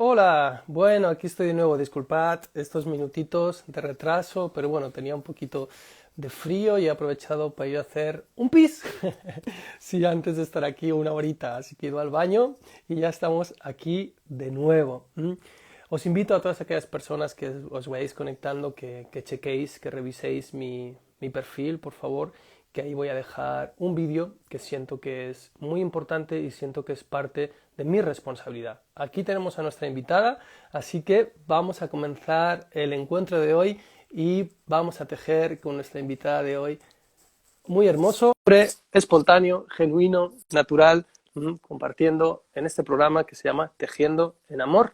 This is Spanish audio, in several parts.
Hola, bueno, aquí estoy de nuevo. Disculpad estos minutitos de retraso, pero bueno, tenía un poquito de frío y he aprovechado para ir a hacer un pis. Sí, antes de estar aquí una horita, así que he ido al baño y ya estamos aquí de nuevo. Os invito a todas aquellas personas que os vayáis conectando que chequéis, que reviséis mi perfil, por favor, que ahí voy a dejar un vídeo que siento que es muy importante y siento que es parte de mi responsabilidad. Aquí tenemos a nuestra invitada, así que vamos a comenzar el encuentro de hoy y vamos a tejer con nuestra invitada de hoy. Muy hermoso, espontáneo, genuino, natural, compartiendo en este programa que se llama Tejiendo en Amor.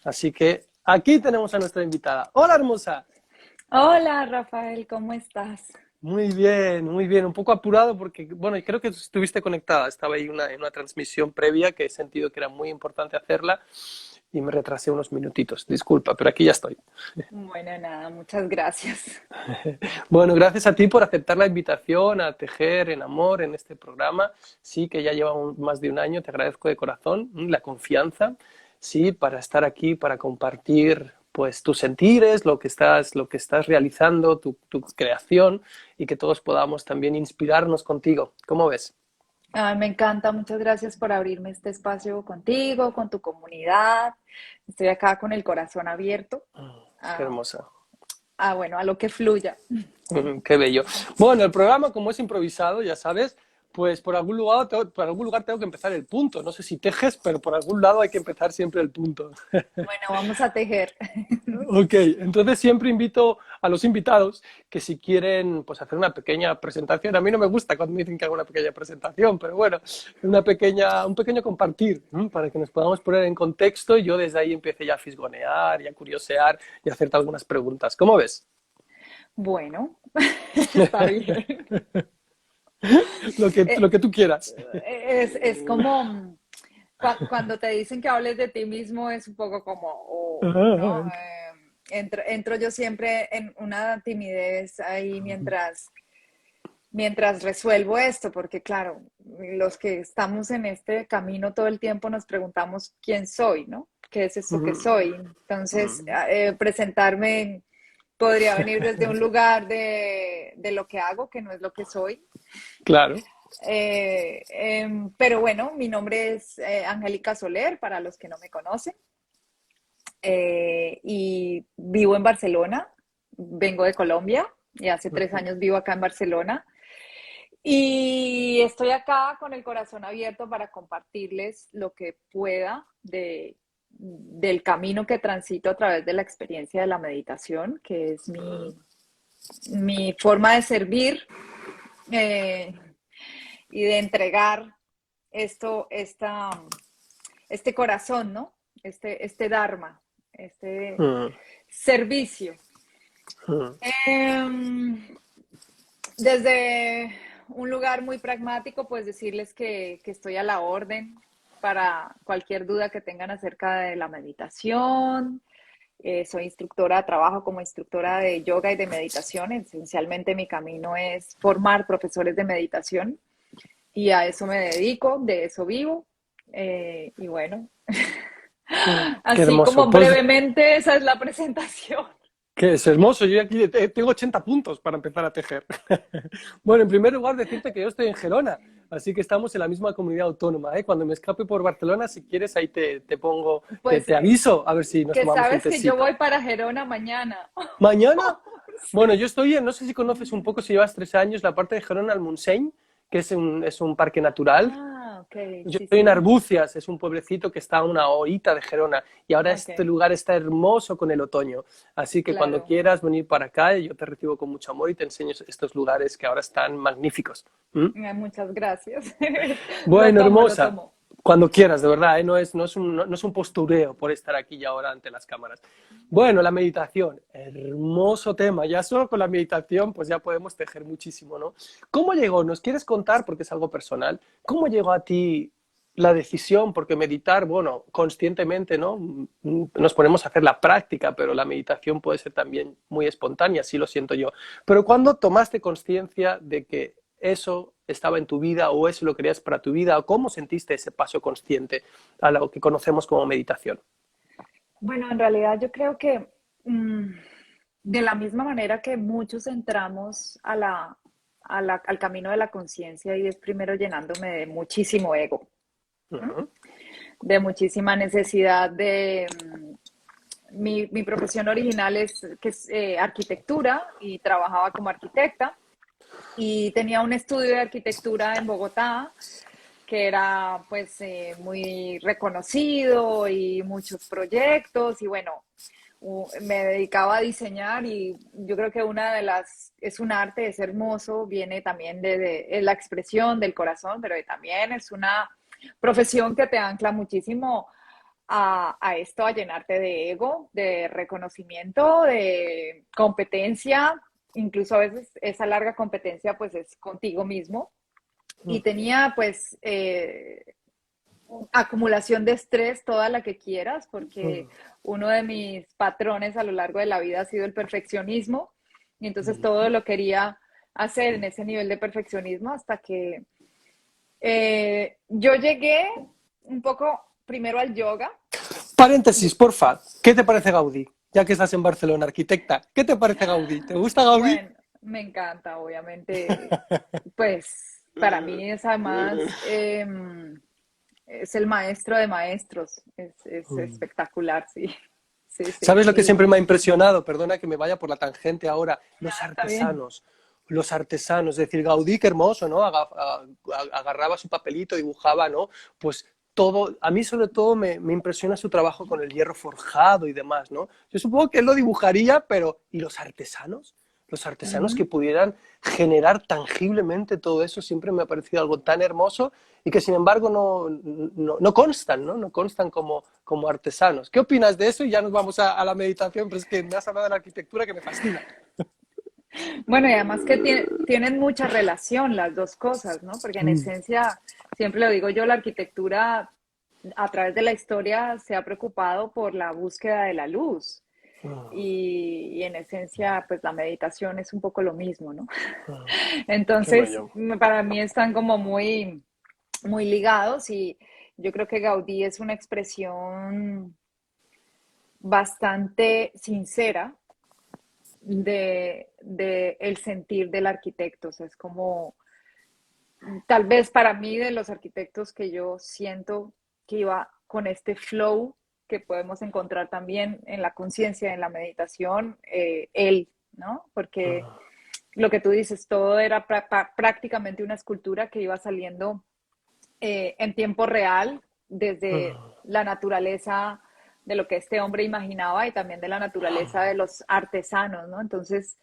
Así que aquí tenemos a nuestra invitada. Hola, hermosa. Hola Rafael, ¿cómo estás? Muy bien, un poco apurado porque, bueno, creo que estuviste conectada, estaba ahí en una transmisión previa que he sentido que era muy importante hacerla y me retrasé unos minutitos, disculpa, pero aquí ya estoy. Bueno, nada, muchas gracias. Bueno, gracias a ti por aceptar la invitación a Tejer en Amor en este programa, sí, que ya lleva más de un año, te agradezco de corazón la confianza, sí, para estar aquí, para compartir pues tus sentires, lo que estás realizando, tu creación y que todos podamos también inspirarnos contigo. ¿Cómo ves? Ay, me encanta, muchas gracias por abrirme este espacio contigo, con tu comunidad. Estoy acá con el corazón abierto Qué a, hermosa. bueno, a lo que fluya. Qué bello. Bueno, el programa, como es improvisado, ya sabes, pues por algún lugar tengo que empezar el punto. No sé si tejes, pero por algún lado hay que empezar siempre el punto. Bueno, vamos a tejer. Ok, entonces siempre invito a los invitados que si quieren pues hacer una pequeña presentación, a mí no me gusta cuando me dicen que haga una pequeña presentación, pero bueno, un pequeño compartir, para que nos podamos poner en contexto y yo desde ahí empiece ya a fisgonear y a curiosear y a hacerte algunas preguntas. ¿Cómo ves? Bueno, está bien. Lo Eh, que tú quieras. es como cuando te dicen que hables de ti mismo es un poco como, ¿no? Entro yo siempre en una timidez ahí mientras resuelvo esto, porque claro, los que estamos en este camino todo el tiempo nos preguntamos quién soy, ¿no? ¿Qué es esto que soy? Entonces, presentarme podría venir desde un lugar de lo que hago, que no es lo que soy. Claro. Pero bueno, mi nombre es Angélica Soler, para los que no me conocen, y vivo en Barcelona, vengo de Colombia y hace 3 años vivo acá en Barcelona. Y estoy acá con el corazón abierto para compartirles lo que pueda del camino que transito a través de la experiencia de la meditación, que es mi forma de servir eh, y de entregar este corazón, ¿no? Este Dharma, este Mm, servicio. mm. Eh, Desde un lugar muy pragmático, pues decirles que estoy a la orden para cualquier duda que tengan acerca de la meditación. Soy instructora, trabajo como instructora de yoga y de meditación. Esencialmente mi camino es formar profesores de meditación y a eso me dedico, de eso vivo. Y bueno, Qué así hermoso. como Pues brevemente, esa es la presentación. que es hermoso. Yo aquí tengo 80 puntos para empezar a tejer. Bueno, en primer lugar, decirte que yo estoy en Gerona, así que estamos en la misma comunidad autónoma, ¿eh? Cuando me escape por Barcelona, si quieres, ahí te pongo, Pues te aviso, a ver si nos que tomamos un sabes que yo voy tecito. para Gerona mañana. ¿Mañana? Bueno, Sí. yo estoy no sé si conoces un poco, si llevas 3 años, la parte de Gerona al Montseny, que es un parque natural. Ah, ok, Yo sí, estoy en sí. Arbucias, es un pueblecito que está a una horita de Gerona y ahora Ok, este lugar está hermoso con el otoño. Así que cuando claro. quieras venir para acá, yo te recibo con mucho amor y te enseño estos lugares que ahora están magníficos. ¿Mm? Muchas gracias. Lo Bueno, tomo, lo hermosa, tomo. cuando quieras, de verdad, ¿eh? No es un postureo por estar aquí y ahora ante las cámaras. Bueno, la meditación, hermoso tema. Ya solo con la meditación, pues ya podemos tejer muchísimo, ¿no? ¿Cómo llegó? ¿Nos quieres contar, porque es algo personal, cómo llegó a ti la decisión? Porque meditar, bueno, conscientemente, ¿no? Nos ponemos a hacer la práctica, pero la meditación puede ser también muy espontánea, así lo siento yo. Pero ¿cuándo tomaste conciencia de que eso estaba en tu vida o eso lo querías para tu vida? ¿O cómo sentiste ese paso consciente a lo que conocemos como meditación? Bueno, en realidad yo creo que mm, de la misma manera que muchos entramos al camino de la conciencia y es primero llenándome de muchísimo ego, ¿m? Ujú, De muchísima necesidad de... mi profesión original es arquitectura y trabajaba como arquitecta y tenía un estudio de arquitectura en Bogotá que era pues muy reconocido y muchos proyectos y bueno, me dedicaba a diseñar y yo creo que una de las, es un arte, es hermoso, viene también de la expresión del corazón, pero también es una profesión que te ancla muchísimo a esto, a llenarte de ego, de reconocimiento, de competencia, incluso a veces esa larga competencia pues es contigo mismo. Y tenía pues acumulación de estrés, toda la que quieras, porque uno de mis patrones a lo largo de la vida ha sido el perfeccionismo, y entonces todo lo quería hacer en ese nivel de perfeccionismo hasta que yo llegué un poco primero al yoga. Paréntesis, porfa. ¿Qué te parece Gaudí? Ya que estás en Barcelona, arquitecta, ¿qué te parece Gaudí? ¿Te gusta Gaudí? Bueno, me encanta, obviamente, pues para mí es además, es el maestro de maestros, es espectacular, sí, sí, sí. ¿Sabes lo que Y siempre me ha impresionado? Perdona que me vaya por la tangente ahora. Los está bien. artesanos. Los artesanos. Es decir, Gaudí, qué hermoso, ¿no? Agarraba su papelito, dibujaba, ¿no? Pues todo, a mí sobre todo me impresiona su trabajo con el hierro forjado y demás, ¿no? Yo supongo que él lo dibujaría, pero ¿y los artesanos? Los artesanos que Ujú. pudieran generar tangiblemente todo eso siempre me ha parecido algo tan hermoso y que sin embargo no constan, ¿no? No constan como artesanos. ¿Qué opinas de eso? Y ya nos vamos a la meditación, pero es que me has hablado de la arquitectura que me fascina. Bueno, y además que tienen mucha relación las dos cosas, ¿no? Porque en esencia, siempre lo digo yo, la arquitectura a través de la historia se ha preocupado por la búsqueda de la luz. Y en esencia, pues la meditación es un poco lo mismo, ¿no? Qué Entonces, bello. para mí están como muy, muy ligados y yo creo que Gaudí es una expresión bastante sincera de el sentir del arquitecto. O sea, es como, tal vez para mí, de los arquitectos que yo siento que iba con este flow que podemos encontrar también en la conciencia, en la meditación, él, ¿no? Porque lo que tú dices, todo era prácticamente una escultura que iba saliendo en tiempo real desde la naturaleza de lo que este hombre imaginaba y también de la naturaleza de los artesanos, ¿no? Entonces,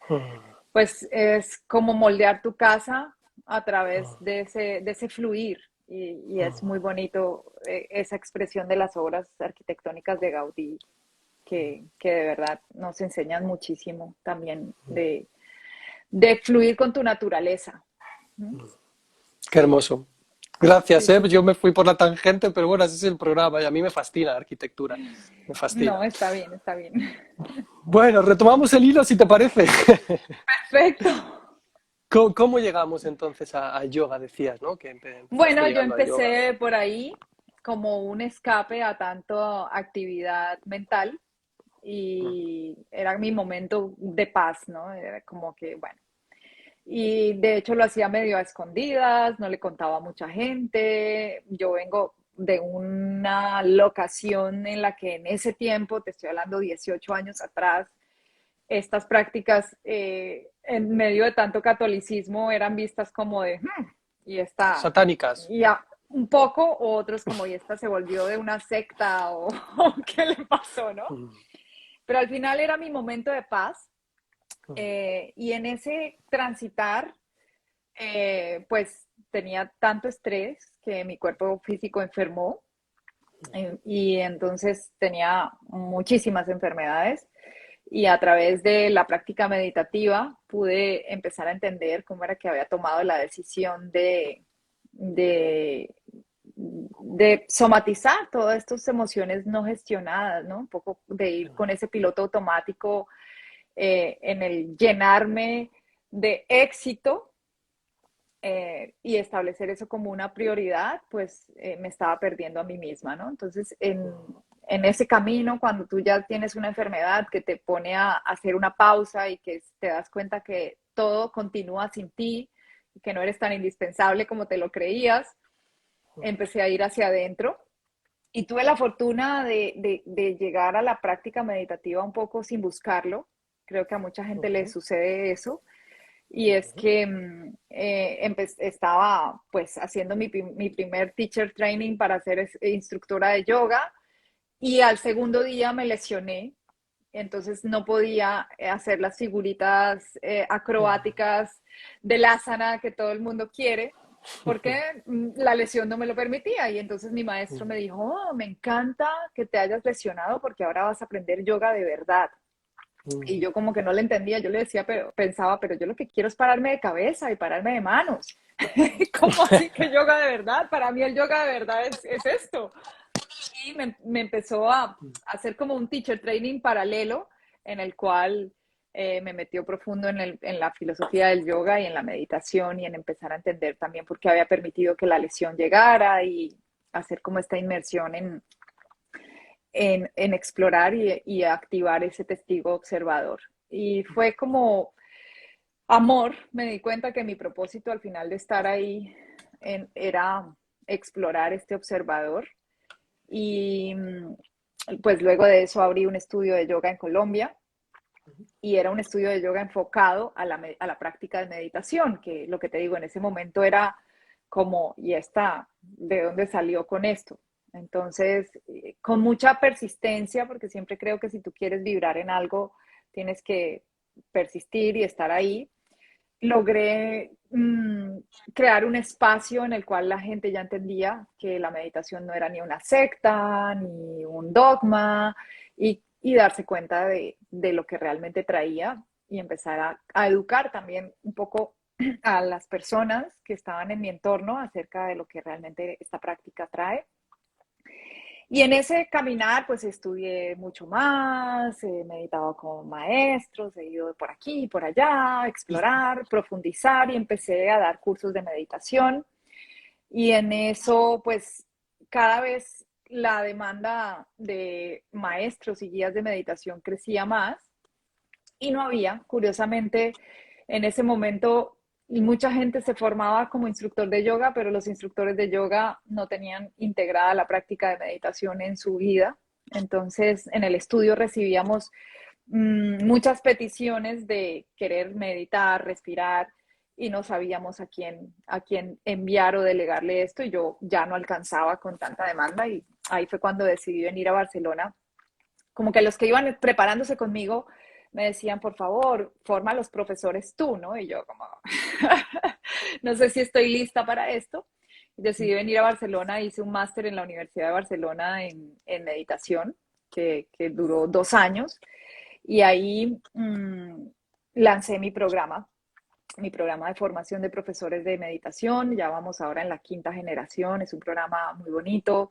pues es como moldear tu casa a través de ese fluir y es muy bonito esa expresión de las obras arquitectónicas de Gaudí que de verdad nos enseñan muchísimo también de fluir con tu naturaleza. ¿Mm? Qué hermoso. Sí, Gracias, ¿eh? sí, Yo sí. me fui por la tangente, pero bueno, ese es el programa y a mí me fascina la arquitectura. Me fascina. No, está bien, está bien. Bueno, retomamos el hilo si te parece. Perfecto. ¿Cómo llegamos entonces a yoga? Decías, ¿no? Que empezaste Bueno, yo llegando al yoga. empecé por ahí como un escape a tanto actividad mental y era mi momento de paz, ¿no? Era como que, bueno, y de hecho lo hacía medio a escondidas, no le contaba a mucha gente. Yo vengo de una locación en la que en ese tiempo, te estoy hablando 18 años atrás, estas prácticas en medio de tanto catolicismo eran vistas como de, y esta, Satánicas. ya un poco, o otros como, y esta se volvió de una secta, o qué le pasó, ¿no? Pero al final era mi momento de paz, y en ese transitar, pues tenía tanto estrés que mi cuerpo físico enfermó, y entonces tenía muchísimas enfermedades y a través de la práctica meditativa pude empezar a entender cómo era que había tomado la decisión de, de somatizar todas estas emociones no gestionadas, ¿no? Un poco de ir con ese piloto automático en el llenarme de éxito y establecer eso como una prioridad, pues me estaba perdiendo a mí misma, ¿no? Entonces, en ese camino, cuando tú ya tienes una enfermedad que te pone a hacer una pausa y que te das cuenta que todo continúa sin ti y que no eres tan indispensable como te lo creías, empecé a ir hacia adentro y tuve la fortuna de llegar a la práctica meditativa un poco sin buscarlo. Creo que a mucha gente le Ujú, sucede eso. Y es que estaba pues haciendo mi primer teacher training para ser instructora de yoga y al segundo día me lesioné, entonces no podía hacer las figuritas acrobáticas del asana que todo el mundo quiere porque la lesión no me lo permitía y entonces mi maestro me dijo, oh, me encanta que te hayas lesionado porque ahora vas a aprender yoga de verdad. Y yo como que no le entendía, yo le decía, pero pensaba, pero yo lo que quiero es pararme de cabeza y pararme de manos. ¿Cómo así que yoga de verdad? Para mí el yoga de verdad es esto. Y me empezó a hacer como un teacher training paralelo en el cual me metió profundo en la filosofía del yoga y en la meditación y en empezar a entender también por qué había permitido que la lesión llegara y hacer como esta inmersión en explorar y activar ese testigo observador. Y fue como amor, me di cuenta que mi propósito al final de estar ahí era explorar este observador y pues luego de eso abrí un estudio de yoga en Colombia y era un estudio de yoga enfocado a la práctica de meditación, que lo que te digo en ese momento era como, ¿y esta de dónde salió con esto? Entonces, con mucha persistencia, porque siempre creo que si tú quieres vibrar en algo, tienes que persistir y estar ahí, logré crear un espacio en el cual la gente ya entendía que la meditación no era ni una secta, ni un dogma, y darse cuenta de lo que realmente traía y empezar a educar también un poco a las personas que estaban en mi entorno acerca de lo que realmente esta práctica trae. Y en ese caminar, pues estudié mucho más, he meditado con maestros, he ido por aquí y por allá, a explorar, profundizar y empecé a dar cursos de meditación. Y en eso, pues cada vez la demanda de maestros y guías de meditación crecía más y no había, curiosamente, en ese momento y mucha gente se formaba como instructor de yoga, pero los instructores de yoga no tenían integrada la práctica de meditación en su vida. Entonces, en el estudio recibíamos muchas peticiones de querer meditar, respirar, y no sabíamos a quién enviar o delegarle esto, y yo ya no alcanzaba con tanta demanda, y ahí fue cuando decidí venir a Barcelona. Como que los que iban preparándose conmigo me decían, por favor, forma a los profesores tú, ¿no? Y yo como, no sé si estoy lista para esto. Y decidí venir a Barcelona, hice un máster en la Universidad de Barcelona en meditación, que duró 2 años, y ahí lancé mi programa de formación de profesores de meditación. Ya vamos ahora en la quinta generación, es un programa muy bonito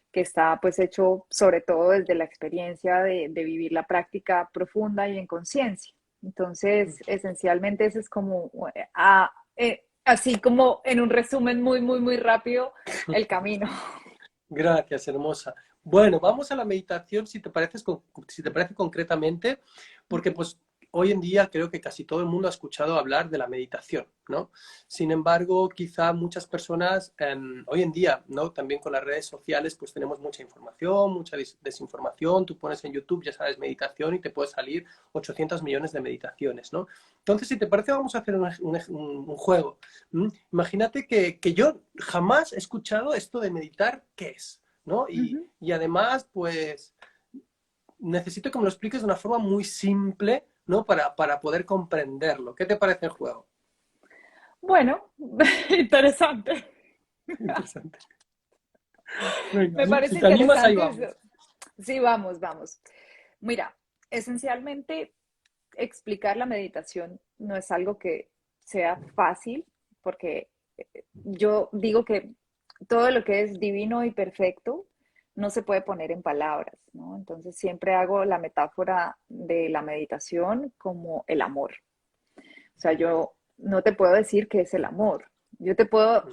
que está pues hecho sobre todo desde la experiencia de vivir la práctica profunda y en conciencia. Entonces, esencialmente ese es como, así como en un resumen muy, muy, muy rápido, el camino. Gracias, hermosa. Bueno, vamos a la meditación, si te parece concretamente, porque pues hoy en día creo que casi todo el mundo ha escuchado hablar de la meditación, ¿no? Sin embargo, quizá muchas personas hoy en día, ¿no? También con las redes sociales, pues tenemos mucha información, mucha desinformación. Tú pones en YouTube, ya sabes, meditación y te puede salir 800 millones de meditaciones, ¿no? Entonces, si te parece, vamos a hacer un juego. Imagínate que yo jamás he escuchado esto de meditar, ¿qué es? ¿No? Uh -huh. Y además, pues necesito que me lo expliques de una forma muy simple, ¿no? Para poder comprenderlo. ¿Qué te parece el juego? Bueno, interesante. Interesante. Venga, Me si parece te animas, ahí interesante vamos. eso. Sí, vamos, vamos. Mira, esencialmente explicar la meditación no es algo que sea fácil, porque yo digo que todo lo que es divino y perfecto no se puede poner en palabras, ¿no? Entonces siempre hago la metáfora de la meditación como el amor. O sea, yo no te puedo decir qué es el amor. Yo te puedo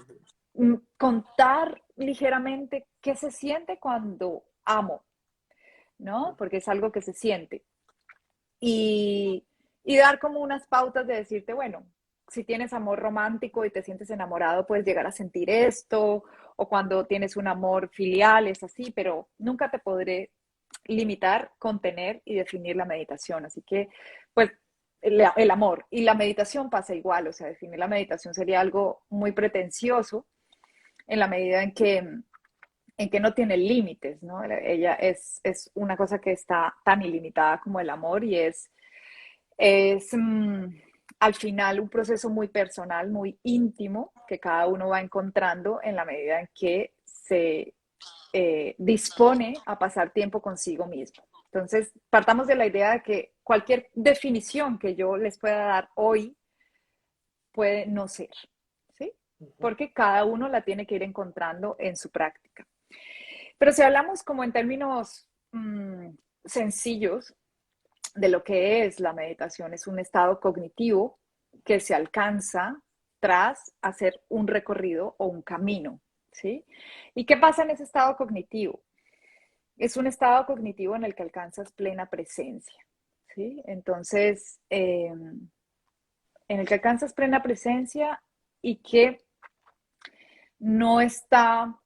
contar ligeramente qué se siente cuando amo, ¿no? Porque es algo que se siente. Y, y dar como unas pautas de decirte, bueno, si tienes amor romántico y te sientes enamorado, puedes llegar a sentir esto, o cuando tienes un amor filial es así, pero nunca te podré limitar, contener y definir la meditación. Así que, pues, el amor y la meditación pasa igual, o sea, definir la meditación sería algo muy pretencioso en la medida en que no tiene límites, ¿no? Ella es una cosa que está tan ilimitada como el amor y es al final un proceso muy personal, muy íntimo, que cada uno va encontrando en la medida en que se dispone a pasar tiempo consigo mismo. Entonces, partamos de la idea de que cualquier definición que yo les pueda dar hoy puede no ser, ¿sí? Porque cada uno la tiene que ir encontrando en su práctica. Pero si hablamos como en términos sencillos de lo que es la meditación, es un estado cognitivo que se alcanza tras hacer un recorrido o un camino, ¿sí? ¿Y qué pasa en ese estado cognitivo? Es un estado cognitivo en el que alcanzas plena presencia, ¿sí? Entonces, en el que alcanzas plena presencia y que no está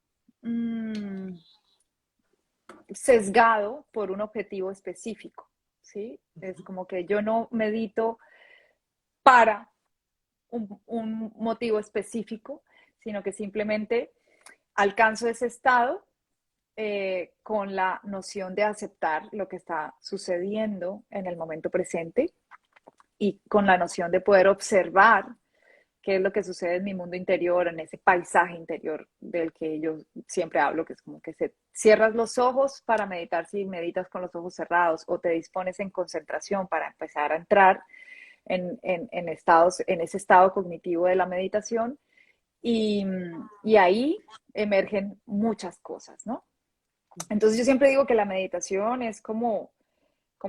sesgado por un objetivo específico, ¿sí? Es como que yo no medito para un motivo específico, sino que simplemente alcanzo ese estado con la noción de aceptar lo que está sucediendo en el momento presente y con la noción de poder observar qué es lo que sucede en mi mundo interior, en ese paisaje interior del que yo siempre hablo, que es como que cierras los ojos para meditar si meditas con los ojos cerrados o te dispones en concentración para empezar a entrar en ese estado cognitivo de la meditación y, y ahí emergen muchas cosas, ¿no? Entonces yo siempre digo que la meditación es como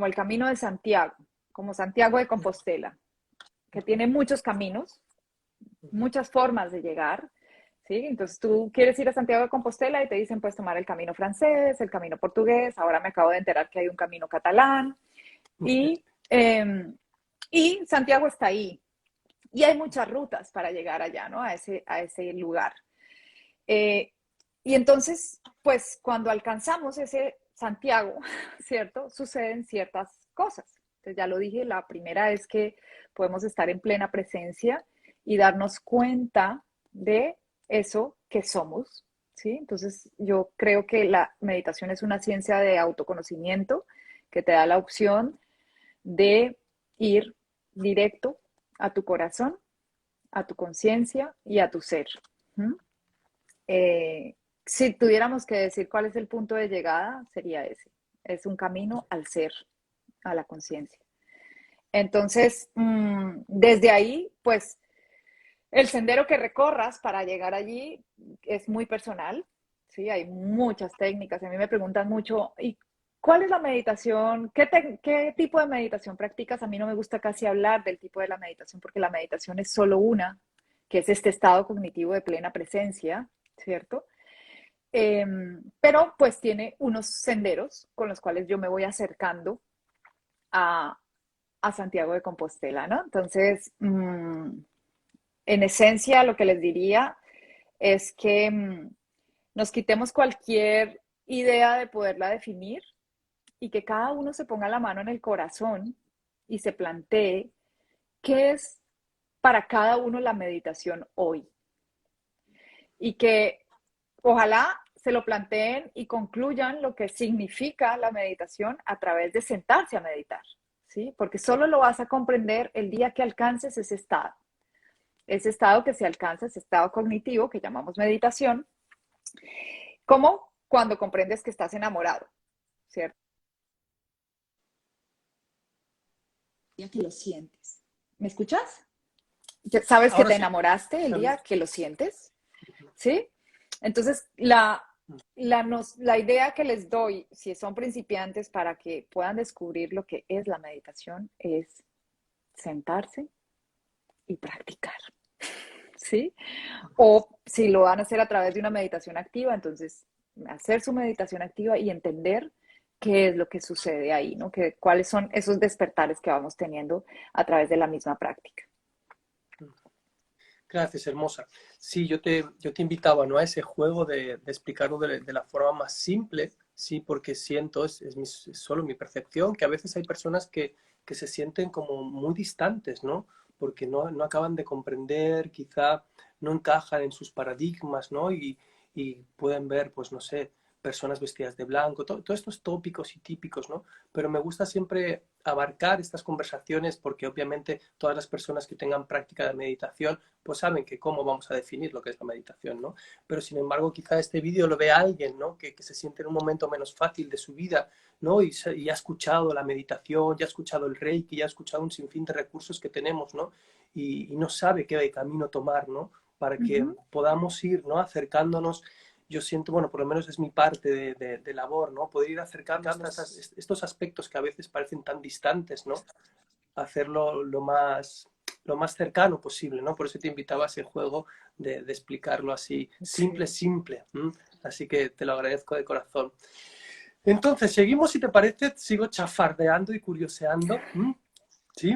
el camino de Santiago, como Santiago de Compostela, que tiene muchos caminos, muchas formas de llegar, ¿sí? Entonces tú quieres ir a Santiago de Compostela y te dicen, pues tomar el camino francés, el camino portugués, ahora me acabo de enterar que hay un camino catalán y, eh, y Santiago está ahí. Y hay muchas rutas para llegar allá, ¿no? A ese lugar. Eh, y entonces, pues cuando alcanzamos ese Santiago, ¿cierto? Suceden ciertas cosas. Entonces ya lo dije, la primera es que podemos estar en plena presencia y darnos cuenta de eso que somos, ¿sí? Entonces yo creo que la meditación es una ciencia de autoconocimiento que te da la opción de ir directo a tu corazón, a tu conciencia y a tu ser. ¿Mm? Si tuviéramos que decir cuál es el punto de llegada, sería ese. Es un camino al ser, a la conciencia. Entonces, desde ahí, pues el sendero que recorras para llegar allí es muy personal, ¿sí? Hay muchas técnicas. A mí me preguntan mucho, ¿y cuál es la meditación? ¿Qué tipo de meditación practicas? A mí no me gusta casi hablar del tipo de la meditación porque la meditación es solo una, que es este estado cognitivo de plena presencia, ¿cierto? Pero pues tiene unos senderos con los cuales yo me voy acercando a, a Santiago de Compostela, ¿no? Entonces, en esencia, lo que les diría es que nos quitemos cualquier idea de poderla definir y que cada uno se ponga la mano en el corazón y se plantee qué es para cada uno la meditación hoy. Y que ojalá se lo planteen y concluyan lo que significa la meditación a través de sentarse a meditar, ¿sí? Porque solo lo vas a comprender el día que alcances ese estado que se alcanza, ese estado cognitivo que llamamos meditación, como cuando comprendes que estás enamorado, ¿cierto? El día que lo sientes. ¿Me escuchas? ¿Sabes que Ahora te sí. enamoraste el día que lo sientes? ¿Sí? Entonces, la idea que les doy, si son principiantes, para que puedan descubrir lo que es la meditación, es sentarse y practicar, ¿sí? O si lo van a hacer a través de una meditación activa, entonces hacer su meditación activa y entender qué es lo que sucede ahí, ¿no? Cuáles son esos despertares que vamos teniendo a través de la misma práctica. Gracias, hermosa. Sí, yo te invitaba, ¿no? A ese juego de explicarlo de la forma más simple, sí, porque siento, es solo mi percepción, que a veces hay personas que se sienten como muy distantes, ¿no? Porque no acaban de comprender, quizá no encajan en sus paradigmas, ¿no? Y pueden ver, pues no sé, personas vestidas de blanco, todos estos tópicos y típicos, ¿no? Pero me gusta siempre abarcar estas conversaciones porque obviamente todas las personas que tengan práctica de meditación pues saben que cómo vamos a definir lo que es la meditación, ¿no? Pero sin embargo, quizá este vídeo lo ve alguien, ¿no? Que se siente en un momento menos fácil de su vida, ¿no? Y ha escuchado la meditación, ya ha escuchado el Reiki, ya ha escuchado un sinfín de recursos que tenemos, ¿no? Y no sabe qué camino tomar, ¿no? Para que Ujú. podamos ir, ¿no? Acercándonos. Yo siento, bueno, por lo menos es mi parte de labor, ¿no? Poder ir acercando estos aspectos que a veces parecen tan distantes, ¿no? Hacerlo lo más cercano posible, ¿no? Por eso te invitaba a ese juego de explicarlo así, simple, Sí. simple. ¿M? Así que te lo agradezco de corazón. Entonces, seguimos, si te parece, sigo chafardeando y curioseando. ¿M? ¿Sí?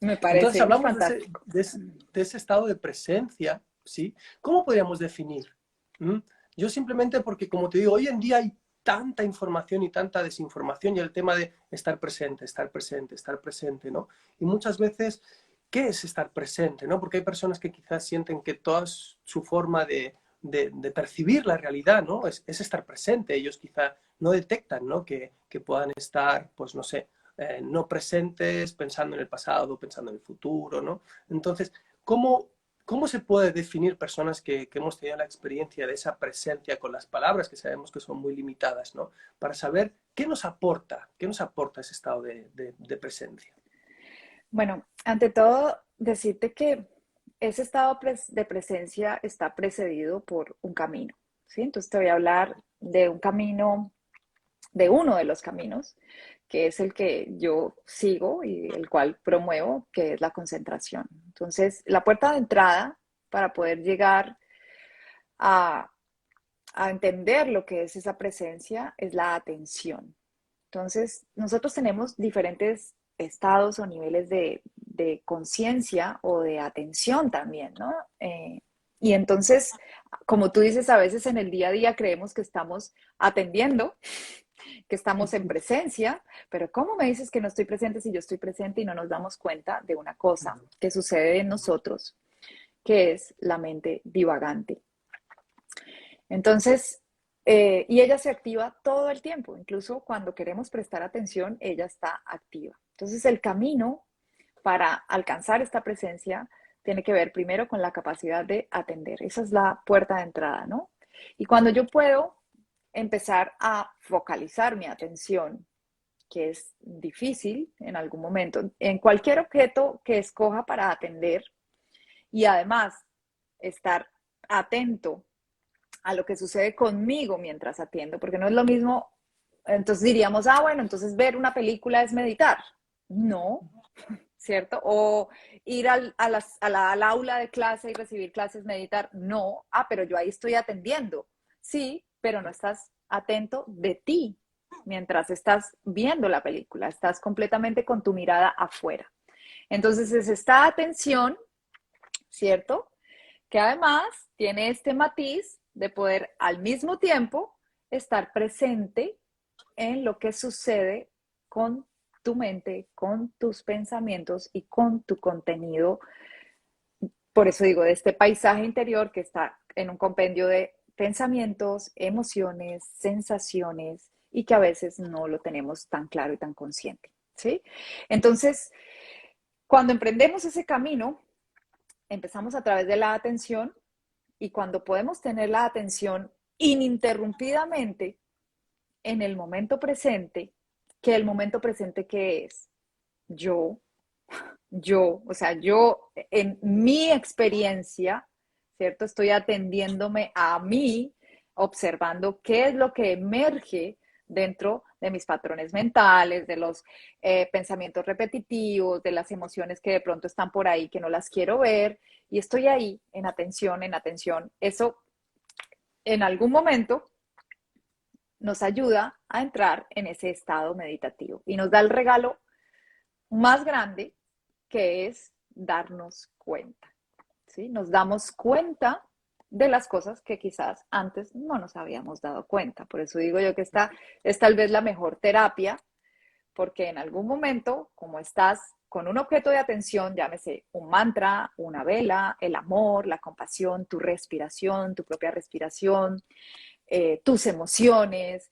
Me Entonces parece hablamos fantástico. de ese estado de presencia, ¿sí? ¿Cómo podríamos definir? ¿Mm? Yo simplemente porque, como te digo, hoy en día hay tanta información y tanta desinformación y el tema de estar presente, estar presente, estar presente, ¿no? Y muchas veces, ¿qué es estar presente, no? Porque hay personas que quizás sienten que toda su forma de percibir la realidad, ¿no? Es estar presente. Ellos quizá no detectan, ¿no? Que puedan estar, pues no sé, no presentes, pensando en el pasado, pensando en el futuro, ¿no? Entonces, ¿cómo se puede definir personas que hemos tenido la experiencia de esa presencia con las palabras, que sabemos que son muy limitadas, ¿no? Para saber qué nos aporta ese estado de presencia. Bueno, ante todo, decirte que ese estado de presencia está precedido por un camino, ¿sí? Entonces te voy a hablar de un camino, de uno de los caminos, que es el que yo sigo y el cual promuevo, que es la concentración. Entonces, la puerta de entrada para poder llegar a, a entender lo que es esa presencia es la atención. Entonces, nosotros tenemos diferentes estados o niveles de conciencia o de atención también, ¿no? Y entonces, como tú dices, a veces en el día a día creemos que estamos atendiendo, que estamos en presencia, pero ¿cómo me dices que no estoy presente si yo estoy presente y no nos damos cuenta de una cosa que sucede en nosotros, que es la mente divagante? Entonces, y ella se activa todo el tiempo, incluso cuando queremos prestar atención, ella está activa. Entonces, el camino para alcanzar esta presencia tiene que ver primero con la capacidad de atender. Esa es la puerta de entrada, ¿no? Y cuando yo puedo empezar a focalizar mi atención, que es difícil en algún momento, en cualquier objeto que escoja para atender y además estar atento a lo que sucede conmigo mientras atiendo, porque no es lo mismo, entonces diríamos, ah, bueno, entonces ver una película es meditar. No, ¿cierto? O ir al aula de clase y recibir clases, meditar. No, ah, pero yo ahí estoy atendiendo. Sí, pero no estás atento de ti mientras estás viendo la película, estás completamente con tu mirada afuera. Entonces es esta atención, ¿cierto? Que además tiene este matiz de poder al mismo tiempo estar presente en lo que sucede con tu mente, con tus pensamientos y con tu contenido. Por eso digo, de este paisaje interior que está en un compendio de pensamientos, emociones, sensaciones y que a veces no lo tenemos tan claro y tan consciente, ¿sí? Entonces, cuando emprendemos ese camino, empezamos a través de la atención y cuando podemos tener la atención ininterrumpidamente en el momento presente, que el momento presente que es yo, o sea, yo en mi experiencia, ¿cierto? Estoy atendiéndome a mí, observando qué es lo que emerge dentro de mis patrones mentales, de los pensamientos repetitivos, de las emociones que de pronto están por ahí que no las quiero ver, y estoy ahí en atención, en atención. Eso en algún momento nos ayuda a entrar en ese estado meditativo y nos da el regalo más grande, que es darnos cuenta, ¿sí? Nos damos cuenta de las cosas que quizás antes no nos habíamos dado cuenta. Por eso digo yo que esta es tal vez la mejor terapia, porque en algún momento, como estás con un objeto de atención, llámese un mantra, una vela, el amor, la compasión, tu respiración, tu propia respiración, tus emociones,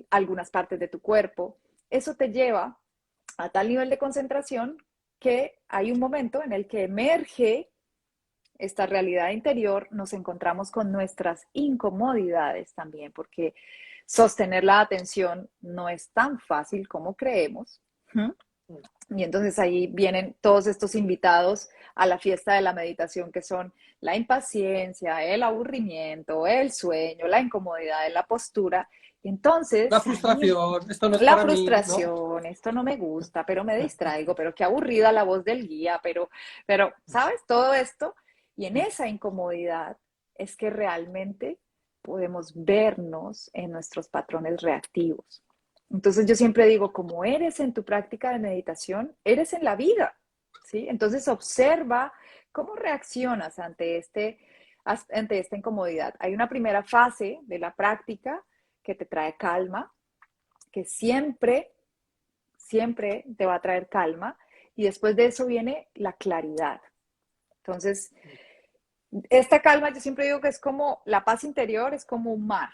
algunas partes de tu cuerpo, eso te lleva a tal nivel de concentración que hay un momento en el que emerge esta realidad interior, nos encontramos con nuestras incomodidades también, porque sostener la atención no es tan fácil como creemos. Y entonces ahí vienen todos estos invitados a la fiesta de la meditación, que son la impaciencia, el aburrimiento, el sueño, la incomodidad de la postura. Y La entonces ahí frustración, esto no es la para mí, ¿no? frustración, esto no me gusta, pero me distraigo, pero qué aburrida la voz del guía, pero, ¿sabes? Todo esto. Y en esa incomodidad es que realmente podemos vernos en nuestros patrones reactivos. Entonces yo siempre digo, como eres en tu práctica de meditación, eres en la vida, ¿sí? Entonces observa cómo reaccionas ante esta incomodidad. Hay una primera fase de la práctica que te trae calma, que siempre te va a traer calma, y después de eso viene la claridad. Entonces, esta calma yo siempre digo que es como la paz interior, es como un mar,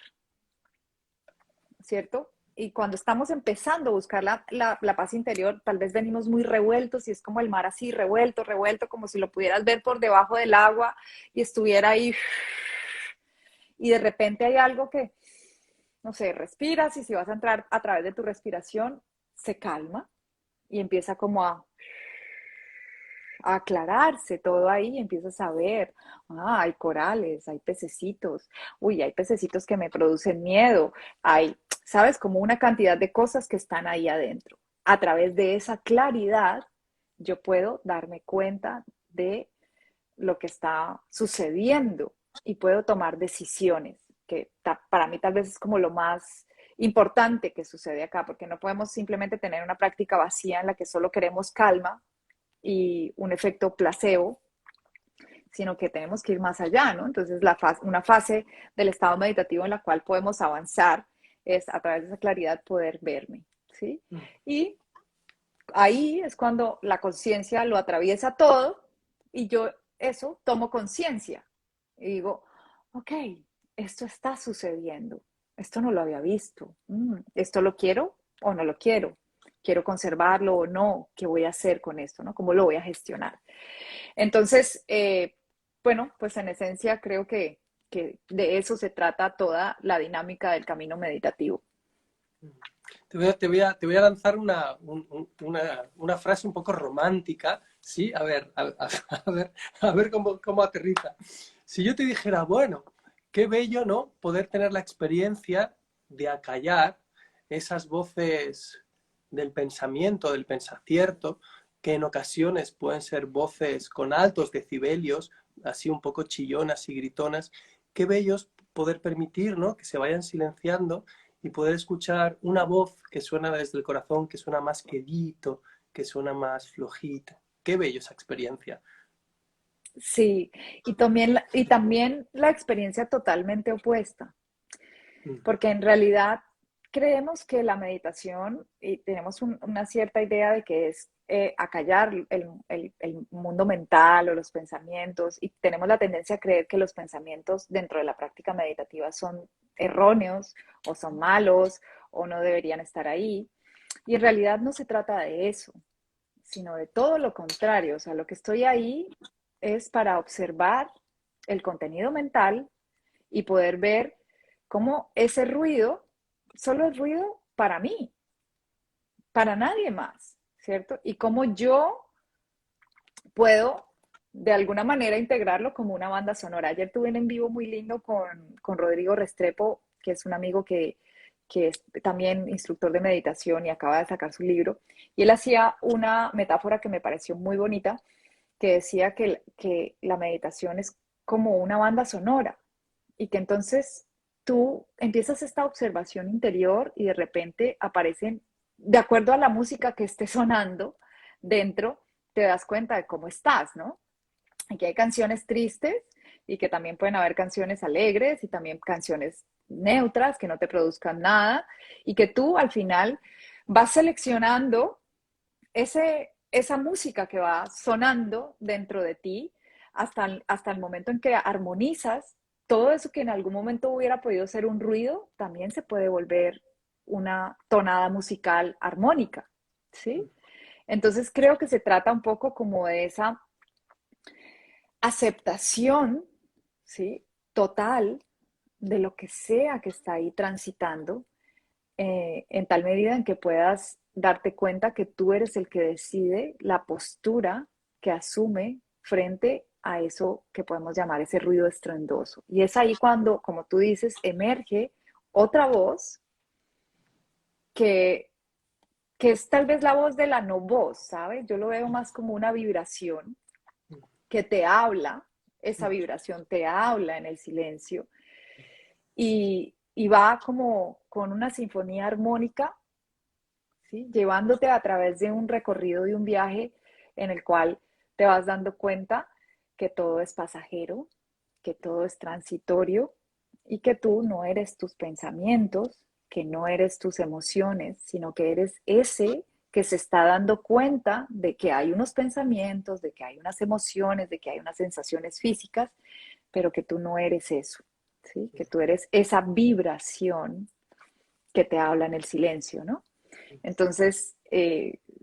¿cierto? Y cuando estamos empezando a buscar la paz interior, tal vez venimos muy revueltos y es como el mar así, revuelto, revuelto, como si lo pudieras ver por debajo del agua y estuviera ahí. Y de repente hay algo que, no sé, respiras, y si vas a entrar a través de tu respiración, se calma y empieza como a aclararse todo ahí, y empiezas a ver, hay corales, hay pececitos, uy, hay pececitos que me producen miedo, hay, sabes, como una cantidad de cosas que están ahí adentro. A través de esa claridad, yo puedo darme cuenta de lo que está sucediendo y puedo tomar decisiones, que para mí tal vez es como lo más importante que sucede acá, porque no podemos simplemente tener una práctica vacía en la que solo queremos calma y un efecto placebo, sino que tenemos que ir más allá, ¿no? Entonces, una fase del estado meditativo en la cual podemos avanzar es a través de esa claridad poder verme, ¿sí? Y ahí es cuando la conciencia lo atraviesa todo y yo eso tomo conciencia y digo, ok, esto está sucediendo, esto no lo había visto, esto lo quiero o no lo quiero, quiero conservarlo o no, ¿qué voy a hacer con esto, no? ¿Cómo lo voy a gestionar? Entonces, bueno, pues en esencia creo que de eso se trata toda la dinámica del camino meditativo. Te voy a lanzar una frase un poco romántica, ¿sí? A ver, a ver cómo aterriza. Si yo te dijera, bueno, qué bello, ¿no? Poder tener la experiencia de acallar esas voces del pensamiento, del pensacierto, que en ocasiones pueden ser voces con altos decibelios, así un poco chillonas y gritonas. Qué bello es poder permitir, ¿no? Que se vayan silenciando y poder escuchar una voz que suena desde el corazón, que suena más quedito, que suena más flojito. Qué bello esa experiencia. Sí, y también la experiencia totalmente opuesta, Mm. porque en realidad creemos que la meditación, y tenemos una cierta idea de que es acallar el mundo mental o los pensamientos, y tenemos la tendencia a creer que los pensamientos dentro de la práctica meditativa son erróneos o son malos o no deberían estar ahí. Y en realidad no se trata de eso, sino de todo lo contrario. O sea, lo que estoy ahí es para observar el contenido mental y poder ver cómo ese ruido solo es ruido para mí, para nadie más, ¿cierto? Y cómo yo puedo de alguna manera integrarlo como una banda sonora. Ayer tuve un en vivo muy lindo con Rodrigo Restrepo, que es un amigo que es también instructor de meditación y acaba de sacar su libro. Y él hacía una metáfora que me pareció muy bonita, que decía que la meditación es como una banda sonora y que entonces tú empiezas esta observación interior y de repente aparecen, de acuerdo a la música que esté sonando dentro, te das cuenta de cómo estás, ¿no? Aquí hay canciones tristes y que también pueden haber canciones alegres y también canciones neutras que no te produzcan nada y que tú al final vas seleccionando esa música que va sonando dentro de ti hasta el momento en que armonizas todo eso que en algún momento hubiera podido ser un ruido, también se puede volver una tonada musical armónica, ¿sí? Entonces creo que se trata un poco como de esa aceptación, ¿sí? Total de lo que sea que está ahí transitando, en tal medida en que puedas darte cuenta que tú eres el que decide la postura que asume frente a eso que podemos llamar ese ruido estruendoso. Y es ahí cuando, como tú dices, emerge otra voz que, que es tal vez la voz de la no voz, ¿sabes? Yo lo veo más como una vibración que te habla, esa vibración te habla en el silencio y va como con una sinfonía armónica, ¿sí? Llevándote a través de un recorrido, de un viaje en el cual te vas dando cuenta que todo es pasajero, que todo es transitorio y que tú no eres tus pensamientos, que no eres tus emociones, sino que eres ese que se está dando cuenta de que hay unos pensamientos, de que hay unas emociones, de que hay unas sensaciones físicas, pero que tú no eres eso, ¿sí? Que tú eres esa vibración que te habla en el silencio, ¿no? Entonces,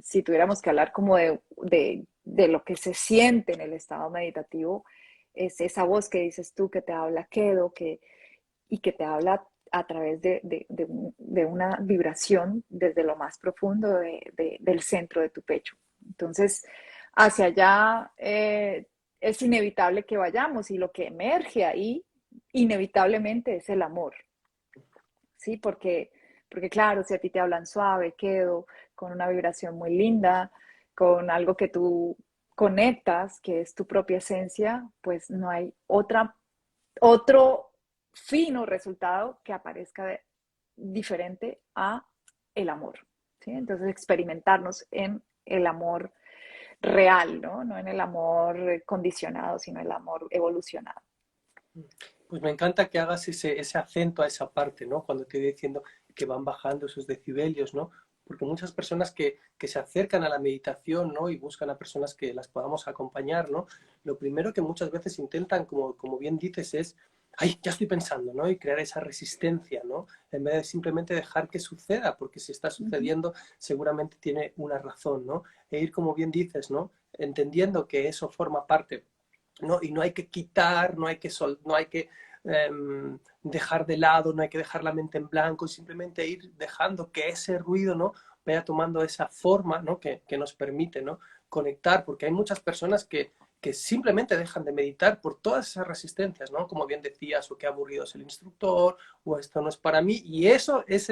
si tuviéramos que hablar como de lo que se siente en el estado meditativo, es esa voz que dices tú que te habla quedo, y que te habla a través de una vibración desde lo más profundo del centro de tu pecho. Entonces, hacia allá es inevitable que vayamos y lo que emerge ahí inevitablemente es el amor, ¿sí? Porque claro, si a ti te hablan suave, quedo, con una vibración muy linda, con algo que tú conectas, que es tu propia esencia, pues no hay otro fino resultado que aparezca diferente a el amor, ¿sí? Entonces experimentarnos en el amor real, ¿no? No en el amor condicionado, sino el amor evolucionado. Pues me encanta que hagas ese acento a esa parte, ¿no? Cuando te voy diciendo que van bajando esos decibelios, ¿no? Porque muchas personas que se acercan a la meditación, ¿no? Y buscan a personas que las podamos acompañar, ¿no? Lo primero que muchas veces intentan, como bien dices, es, ay, ya estoy pensando, ¿no? Y crear esa resistencia, ¿no? En vez de simplemente dejar que suceda, porque si está Uh -huh. sucediendo, seguramente tiene una razón, ¿no? E ir, como bien dices, ¿no? Entendiendo que eso forma parte, ¿no? Y no hay que quitar, no hay que dejar de lado, no hay que dejar la mente en blanco y simplemente ir dejando que ese ruido, ¿no? Vaya tomando esa forma, ¿no? Que nos permite, ¿no? Conectar, porque hay muchas personas que simplemente dejan de meditar por todas esas resistencias, ¿no? Como bien decías, o qué aburrido es el instructor, o esto no es para mí, y eso es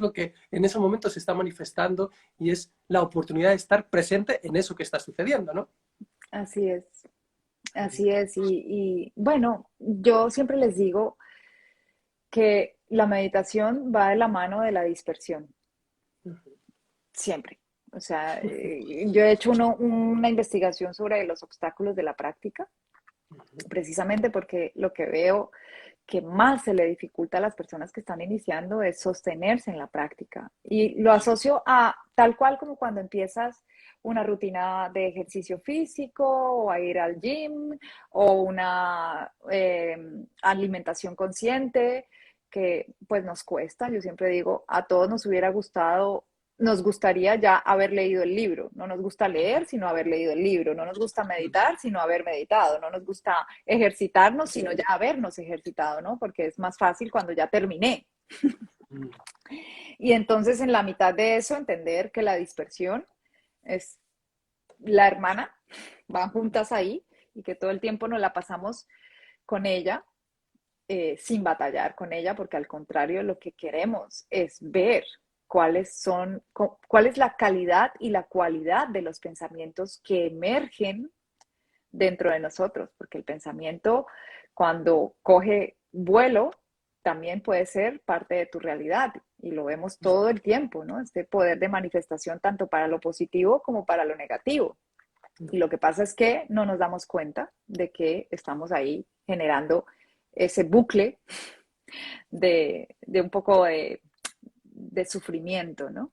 lo que en ese momento se está manifestando y es la oportunidad de estar presente en eso que está sucediendo, ¿no? Así es. Así es, bueno, yo siempre les digo que la meditación va de la mano de la dispersión, siempre. O sea, yo he hecho una investigación sobre los obstáculos de la práctica, precisamente porque lo que veo que más se le dificulta a las personas que están iniciando es sostenerse en la práctica. Y lo asocio a tal cual como cuando empiezas una rutina de ejercicio físico o a ir al gym o una alimentación consciente que pues nos cuesta. Yo siempre digo, a todos nos hubiera gustado, nos gustaría ya haber leído el libro. No nos gusta leer, sino haber leído el libro. No nos gusta meditar, sino haber meditado. No nos gusta ejercitarnos, sino ya habernos ejercitado, ¿no? Porque es más fácil cuando ya terminé. Y entonces en la mitad de eso entender que la dispersión es la hermana, van juntas ahí y que todo el tiempo nos la pasamos con ella, sin batallar con ella, porque al contrario lo que queremos es ver cuál es la calidad y la cualidad de los pensamientos que emergen dentro de nosotros, porque el pensamiento cuando coge vuelo también puede ser parte de tu realidad y lo vemos todo el tiempo, ¿no? Este poder de manifestación tanto para lo positivo como para lo negativo. Y lo que pasa es que no nos damos cuenta de que estamos ahí generando ese bucle de un poco de sufrimiento, ¿no?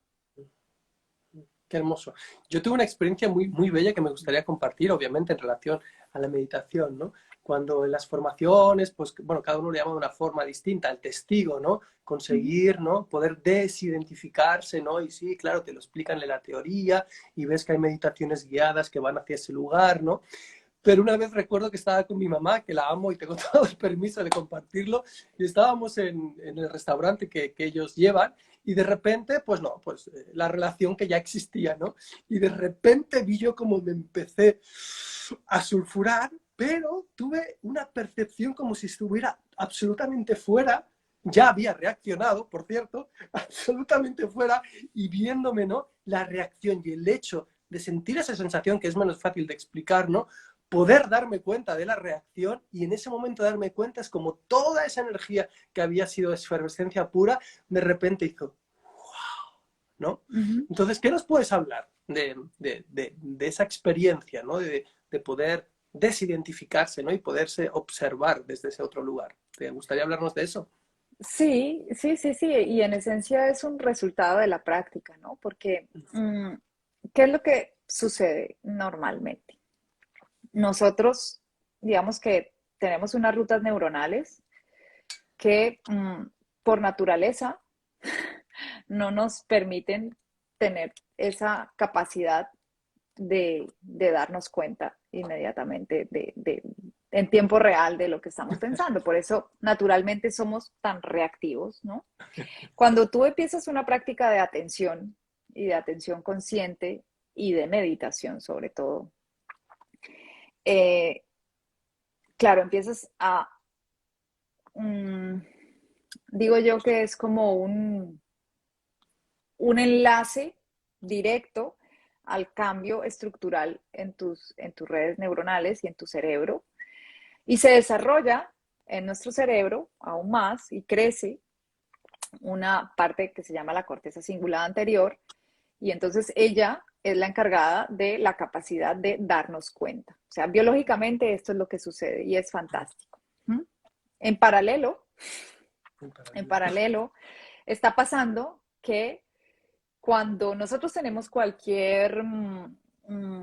Qué hermoso. Yo tuve una experiencia muy, muy bella que me gustaría compartir, obviamente, en relación a la meditación, ¿no? Cuando en las formaciones, pues, bueno, cada uno le llama de una forma distinta, el testigo, ¿no? Conseguir, ¿no? Poder desidentificarse, ¿no? Y sí, claro, te lo explican en la teoría y ves que hay meditaciones guiadas que van hacia ese lugar, ¿no? Pero una vez recuerdo que estaba con mi mamá, que la amo y tengo todo el permiso de compartirlo, y estábamos en el restaurante que ellos llevan, y de repente, pues no, pues la relación que ya existía, ¿no? Y de repente vi yo como me empecé a sulfurar, pero tuve una percepción como si estuviera absolutamente fuera, ya había reaccionado, por cierto, absolutamente fuera, y viéndome, ¿no? La reacción y el hecho de sentir esa sensación que es menos fácil de explicar, ¿no? Poder darme cuenta de la reacción y en ese momento darme cuenta es como toda esa energía que había sido efervescencia pura, de repente hizo, ¿no? Ujú. Entonces, ¿qué nos puedes hablar de esa experiencia, ¿no? De poder desidentificarse, ¿no? Y poderse observar desde ese otro lugar. ¿Te gustaría hablarnos de eso? Sí, sí, sí, sí, y en esencia es un resultado de la práctica, ¿no? Porque, ¿qué es lo que sucede normalmente? Nosotros, digamos que tenemos unas rutas neuronales que por naturaleza no nos permiten tener esa capacidad de darnos cuenta inmediatamente en tiempo real de lo que estamos pensando. Por eso, naturalmente, somos tan reactivos, ¿no? Cuando tú empiezas una práctica de atención y de atención consciente y de meditación, sobre todo, eh, claro, empiezas a, mm, digo yo que es como un enlace directo al cambio estructural en tus redes neuronales y en tu cerebro, y se desarrolla en nuestro cerebro aún más y crece una parte que se llama la corteza cingulada anterior, y entonces ella es la encargada de la capacidad de darnos cuenta. O sea, biológicamente esto es lo que sucede y es fantástico. ¿Mm? En paralelo, en paralelo, está pasando que cuando nosotros tenemos cualquier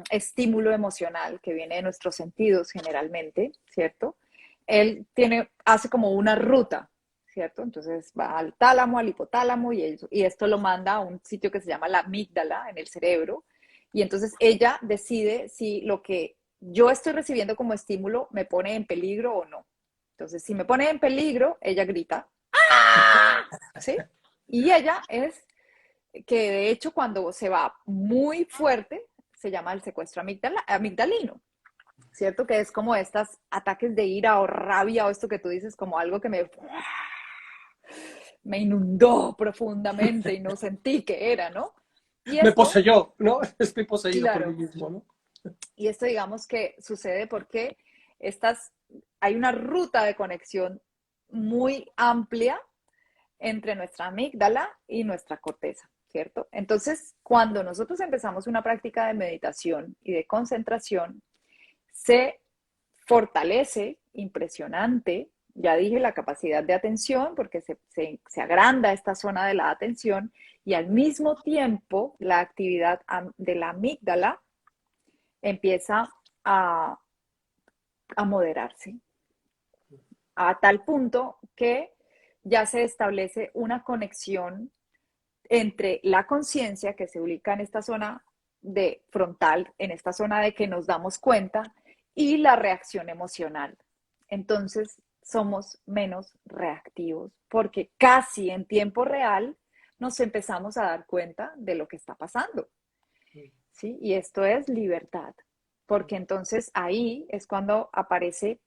estímulo emocional que viene de nuestros sentidos generalmente, ¿cierto? Él hace como una ruta, ¿cierto? Entonces va al tálamo, al hipotálamo y esto lo manda a un sitio que se llama la amígdala en el cerebro. Y entonces ella decide si lo que yo estoy recibiendo como estímulo me pone en peligro o no. Entonces, si me pone en peligro, ella grita, ¿sí? Y ella es que de hecho cuando se va muy fuerte se llama el secuestro amigdalino, ¿cierto? Que es como estos ataques de ira o rabia o esto que tú dices como algo que me inundó profundamente y no sentí que era, ¿no? Y Me esto, poseyó, ¿no? Estoy poseído por mí claro, mismo, ¿no? y esto digamos que sucede porque estas, hay una ruta de conexión muy amplia entre nuestra amígdala y nuestra corteza, ¿cierto? Entonces, cuando nosotros empezamos una práctica de meditación y de concentración, se fortalece impresionante, ya dije, la capacidad de atención, porque se agranda esta zona de la atención, y al mismo tiempo la actividad de la amígdala empieza a, a moderarse, a tal punto que ya se establece una conexión entre la conciencia que se ubica en esta zona de frontal, en esta zona de que nos damos cuenta, y la reacción emocional. Entonces somos menos reactivos porque casi en tiempo real nos empezamos a dar cuenta de lo que está pasando, ¿sí? Y esto es libertad, porque entonces ahí es cuando aparece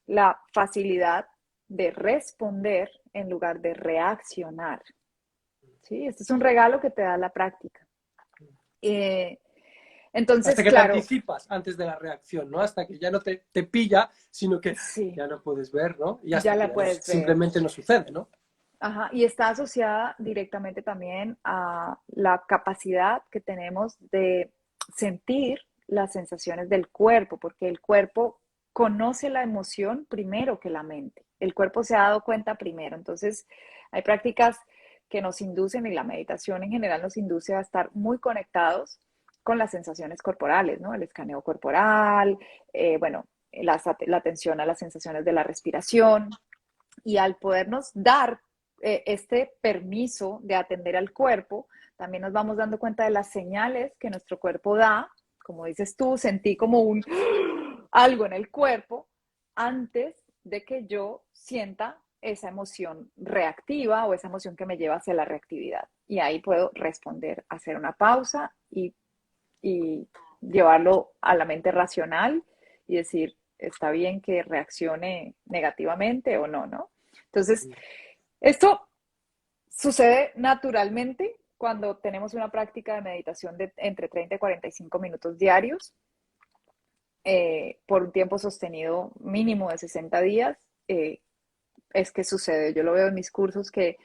la facilidad de responder en lugar de reaccionar. ¿Sí? Este es un regalo que te da la práctica. Eh, Entonces, Hasta que te claro, anticipas antes de la reacción, ¿no? Hasta que ya no te pilla, sino que sí, ya lo puedes ver, ¿no? Y ya hasta que la ya puedes ver. simplemente no sucede, ¿no? Ajá, y está asociada directamente también a la capacidad que tenemos de sentir las sensaciones del cuerpo, porque el cuerpo conoce la emoción primero que la mente. El cuerpo se ha dado cuenta primero. Entonces, hay prácticas que nos inducen, y la meditación en general nos induce a estar muy conectados con las sensaciones corporales, ¿no? El escaneo corporal, bueno, la atención a las sensaciones de la respiración. Y al podernos dar este permiso de atender al cuerpo, también nos vamos dando cuenta de las señales que nuestro cuerpo da. Como dices tú, sentí como un algo en el cuerpo antes de que yo sienta esa emoción reactiva o esa emoción que me lleva hacia la reactividad. Y ahí puedo responder, hacer una pausa y llevarlo a la mente racional y decir, está bien que reaccione negativamente o no, ¿no? Entonces, esto sucede naturalmente cuando tenemos una práctica de meditación de entre 30 y 45 minutos diarios por un tiempo sostenido mínimo de 60 días. Es que sucede. Yo lo veo en mis cursos que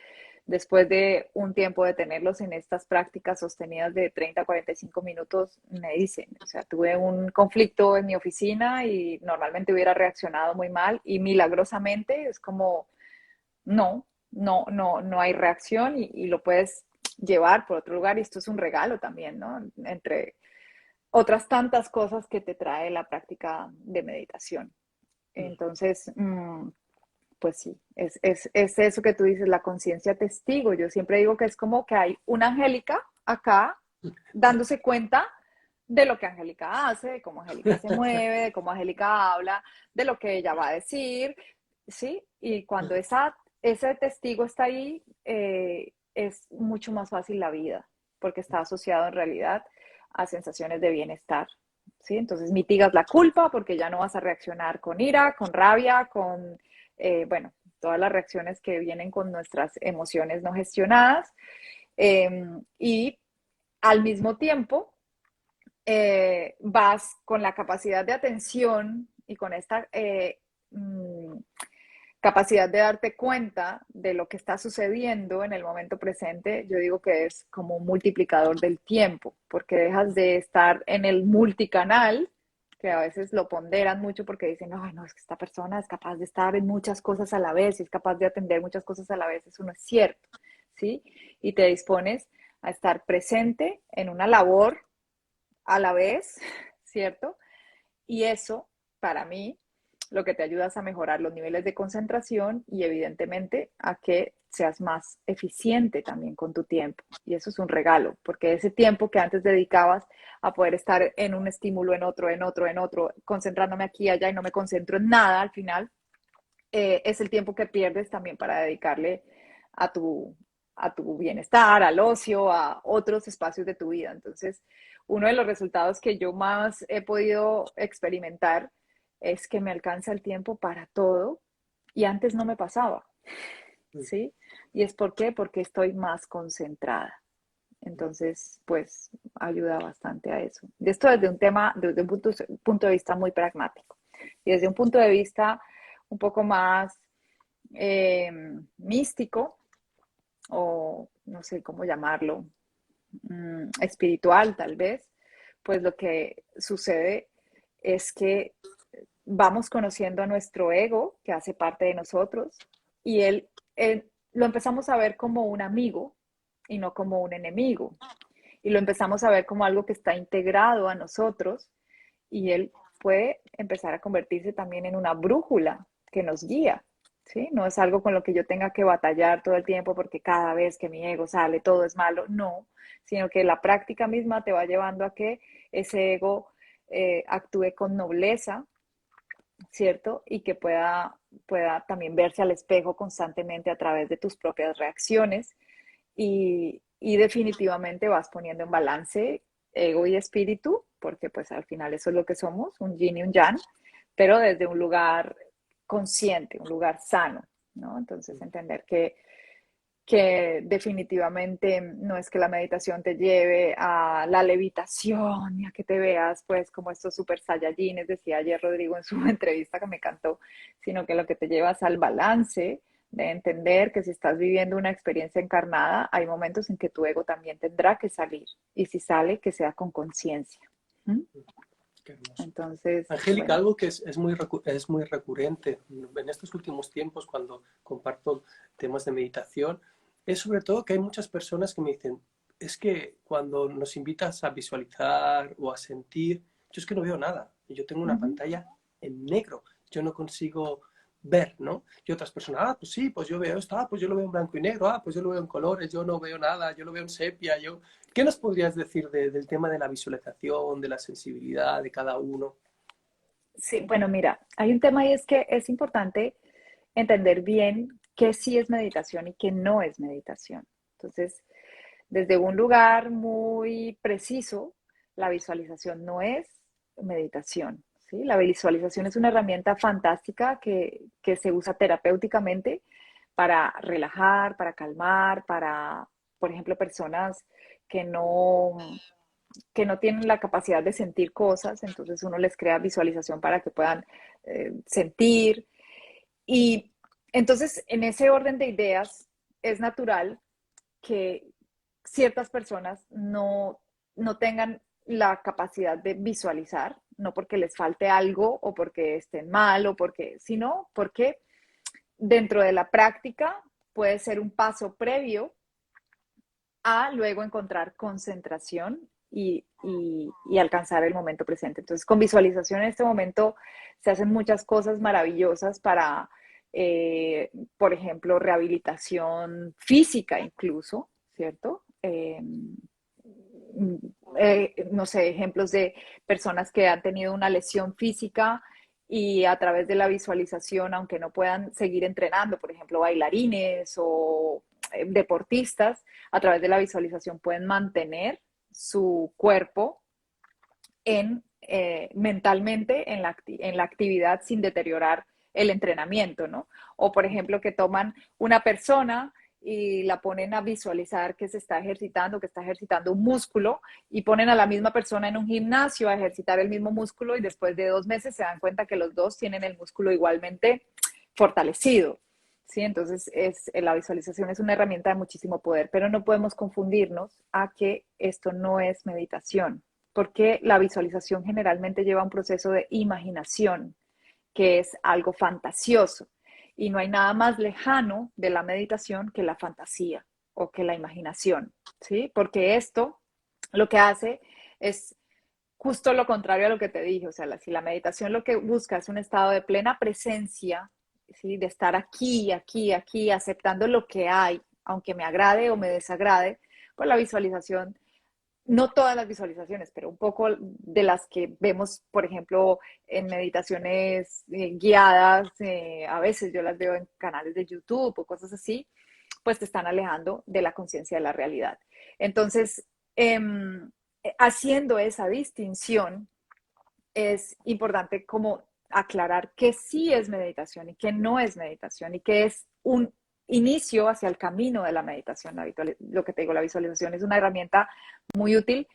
después de un tiempo de tenerlos en estas prácticas sostenidas de 30 a 45 minutos, me dicen, o sea, tuve un conflicto en mi oficina y normalmente hubiera reaccionado muy mal y milagrosamente es como, no hay reacción y lo puedes llevar por otro lugar y esto es un regalo también, ¿no? Entre otras tantas cosas que te trae la práctica de meditación. Entonces, pues sí, es eso que tú dices, la conciencia testigo. Yo siempre digo que es como que hay una Angélica acá dándose cuenta de lo que Angélica hace, de cómo Angélica se mueve, de cómo Angélica habla, de lo que ella va a decir, ¿sí? Y cuando ese testigo está ahí, es mucho más fácil la vida, porque está asociado en realidad a sensaciones de bienestar, ¿sí? Entonces mitigas la culpa porque ya no vas a reaccionar con ira, con rabia, bueno, todas las reacciones que vienen con nuestras emociones no gestionadas. Y al mismo tiempo, vas con la capacidad de atención y con esta capacidad de darte cuenta de lo que está sucediendo en el momento presente, yo digo que es como un multiplicador del tiempo, porque dejas de estar en el multicanal, que a veces lo ponderan mucho porque dicen, no, no, es que esta persona es capaz de estar en muchas cosas a la vez y es capaz de atender muchas cosas a la vez, eso no es cierto, ¿sí? Y te dispones a estar presente en una labor a la vez, ¿cierto? Y eso, para mí, lo que te ayuda es a mejorar los niveles de concentración y evidentemente a que seas más eficiente también con tu tiempo. Y eso es un regalo, porque ese tiempo que antes dedicabas a poder estar en un estímulo, en otro, concentrándome aquí y allá y no me concentro en nada al final, es el tiempo que pierdes también para dedicarle a a tu bienestar, al ocio, a otros espacios de tu vida. Entonces, uno de los resultados que yo más he podido experimentar es que me alcanza el tiempo para todo y antes no me pasaba, ¿sí? ¿Y es por qué? Porque estoy más concentrada. Entonces, pues ayuda bastante a eso. Y esto desde un tema, desde un punto de vista muy pragmático. Y desde un punto de vista un poco más eh, místico o no sé cómo llamarlo, espiritual tal vez, pues lo que sucede es que vamos conociendo a nuestro ego, que hace parte de nosotros, y él lo empezamos a ver como un amigo y no como un enemigo. Y lo empezamos a ver como algo que está integrado a nosotros y él puede empezar a convertirse también en una brújula que nos guía, ¿sí? No es algo con lo que yo tenga que batallar todo el tiempo porque cada vez que mi ego sale todo es malo, no, sino que la práctica misma te va llevando a que ese ego actúe con nobleza, ¿cierto? Y que pueda también verse al espejo constantemente a través de tus propias reacciones y definitivamente vas poniendo en balance ego y espíritu, porque pues al final eso es lo que somos, un yin y un yang, pero desde un lugar consciente, un lugar sano, ¿no? Entonces entender que definitivamente no es que la meditación te lleve a la levitación y a que te veas pues como estos super saiyajines, decía ayer Rodrigo en su entrevista que me encantó, sino que lo que te lleva es al balance de entender que si estás viviendo una experiencia encarnada, hay momentos en que tu ego también tendrá que salir y si sale, que sea con conciencia. ¿Mm? Qué hermoso. Entonces, Angélica, bueno. algo que es muy recurrente en estos últimos tiempos cuando comparto temas de meditación, es sobre todo que hay muchas personas que me dicen, es que cuando nos invitas a visualizar o a sentir, yo es que no veo nada, yo tengo una Uh-huh. pantalla en negro, yo no consigo ver, ¿no? Y otras personas, ah, pues sí, pues yo veo esto, ah, pues yo lo veo en blanco y negro, ah, pues yo lo veo en colores, yo no veo nada, yo lo veo en sepia, yo... ¿Qué nos podrías decir del tema de la visualización, de la sensibilidad de cada uno? Sí, bueno, mira, hay un tema y es que es importante entender bien qué sí es meditación y qué no es meditación. Entonces, desde un lugar muy preciso, la visualización no es meditación, ¿sí? La visualización es una herramienta fantástica que se usa terapéuticamente para relajar, para calmar, para, por ejemplo, personas que no, que no tienen la capacidad de sentir cosas, entonces uno les crea visualización para que puedan sentir. Y entonces, en ese orden de ideas, es natural que ciertas personas no tengan la capacidad de visualizar, no porque les falte algo o porque estén mal o porque, sino porque dentro de la práctica puede ser un paso previo a luego encontrar concentración y alcanzar el momento presente. Entonces, con visualización en este momento se hacen muchas cosas maravillosas para, por ejemplo, rehabilitación física incluso, ¿cierto? No sé, ejemplos de personas que han tenido una lesión física y a través de la visualización, aunque no puedan seguir entrenando, por ejemplo, bailarines o deportistas, a través de la visualización pueden mantener su cuerpo mentalmente en la actividad sin deteriorar el entrenamiento, ¿no? O por ejemplo que toman una persona y la ponen a visualizar que se está ejercitando, que está ejercitando un músculo y ponen a la misma persona en un gimnasio a ejercitar el mismo músculo y después de 2 meses se dan cuenta que los dos tienen el músculo igualmente fortalecido. ¿Sí? Entonces, la visualización es una herramienta de muchísimo poder, pero no podemos confundirnos a que esto no es meditación, porque la visualización generalmente lleva un proceso de imaginación, que es algo fantasioso, y no hay nada más lejano de la meditación que la fantasía o que la imaginación, ¿sí? Porque esto lo que hace es justo lo contrario a lo que te dije, o sea, si la meditación lo que busca es un estado de plena presencia, ¿sí? De estar aquí, aquí, aquí, aceptando lo que hay, aunque me agrade o me desagrade, pues la visualización, no todas las visualizaciones, pero un poco de las que vemos, por ejemplo, en meditaciones guiadas, a veces yo las veo en canales de YouTube o cosas así, pues te están alejando de la conciencia de la realidad. Entonces, haciendo esa distinción, es importante como aclarar que sí es meditación y que no es meditación y que es un inicio hacia el camino de la meditación. Lo que te digo, la visualización es una herramienta muy útil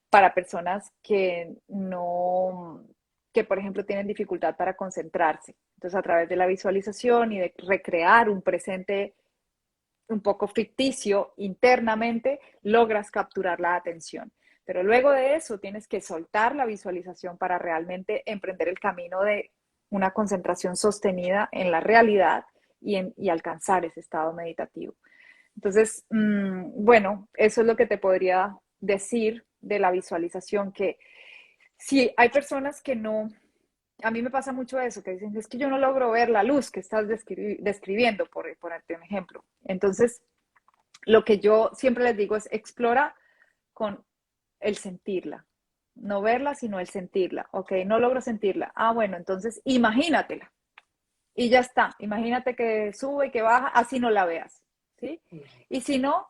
para personas que no, que por ejemplo tienen dificultad para concentrarse. Entonces, a través de la visualización y de recrear un presente un poco ficticio internamente, logras capturar la atención. Pero luego de eso tienes que soltar la visualización para realmente emprender el camino de una concentración sostenida en la realidad y alcanzar ese estado meditativo. Entonces, bueno, eso es lo que te podría decir de la visualización, que si hay personas que no, a mí me pasa mucho eso, que dicen, es que yo no logro ver la luz que estás describiendo, por ponerte un ejemplo. Entonces, lo que yo siempre les digo es explora con el sentirla, no verla, sino el sentirla. Ok, no logro sentirla. Ah, bueno, entonces imagínatela y ya está. Imagínate que sube y que baja, así no la veas, ¿sí? Y si no,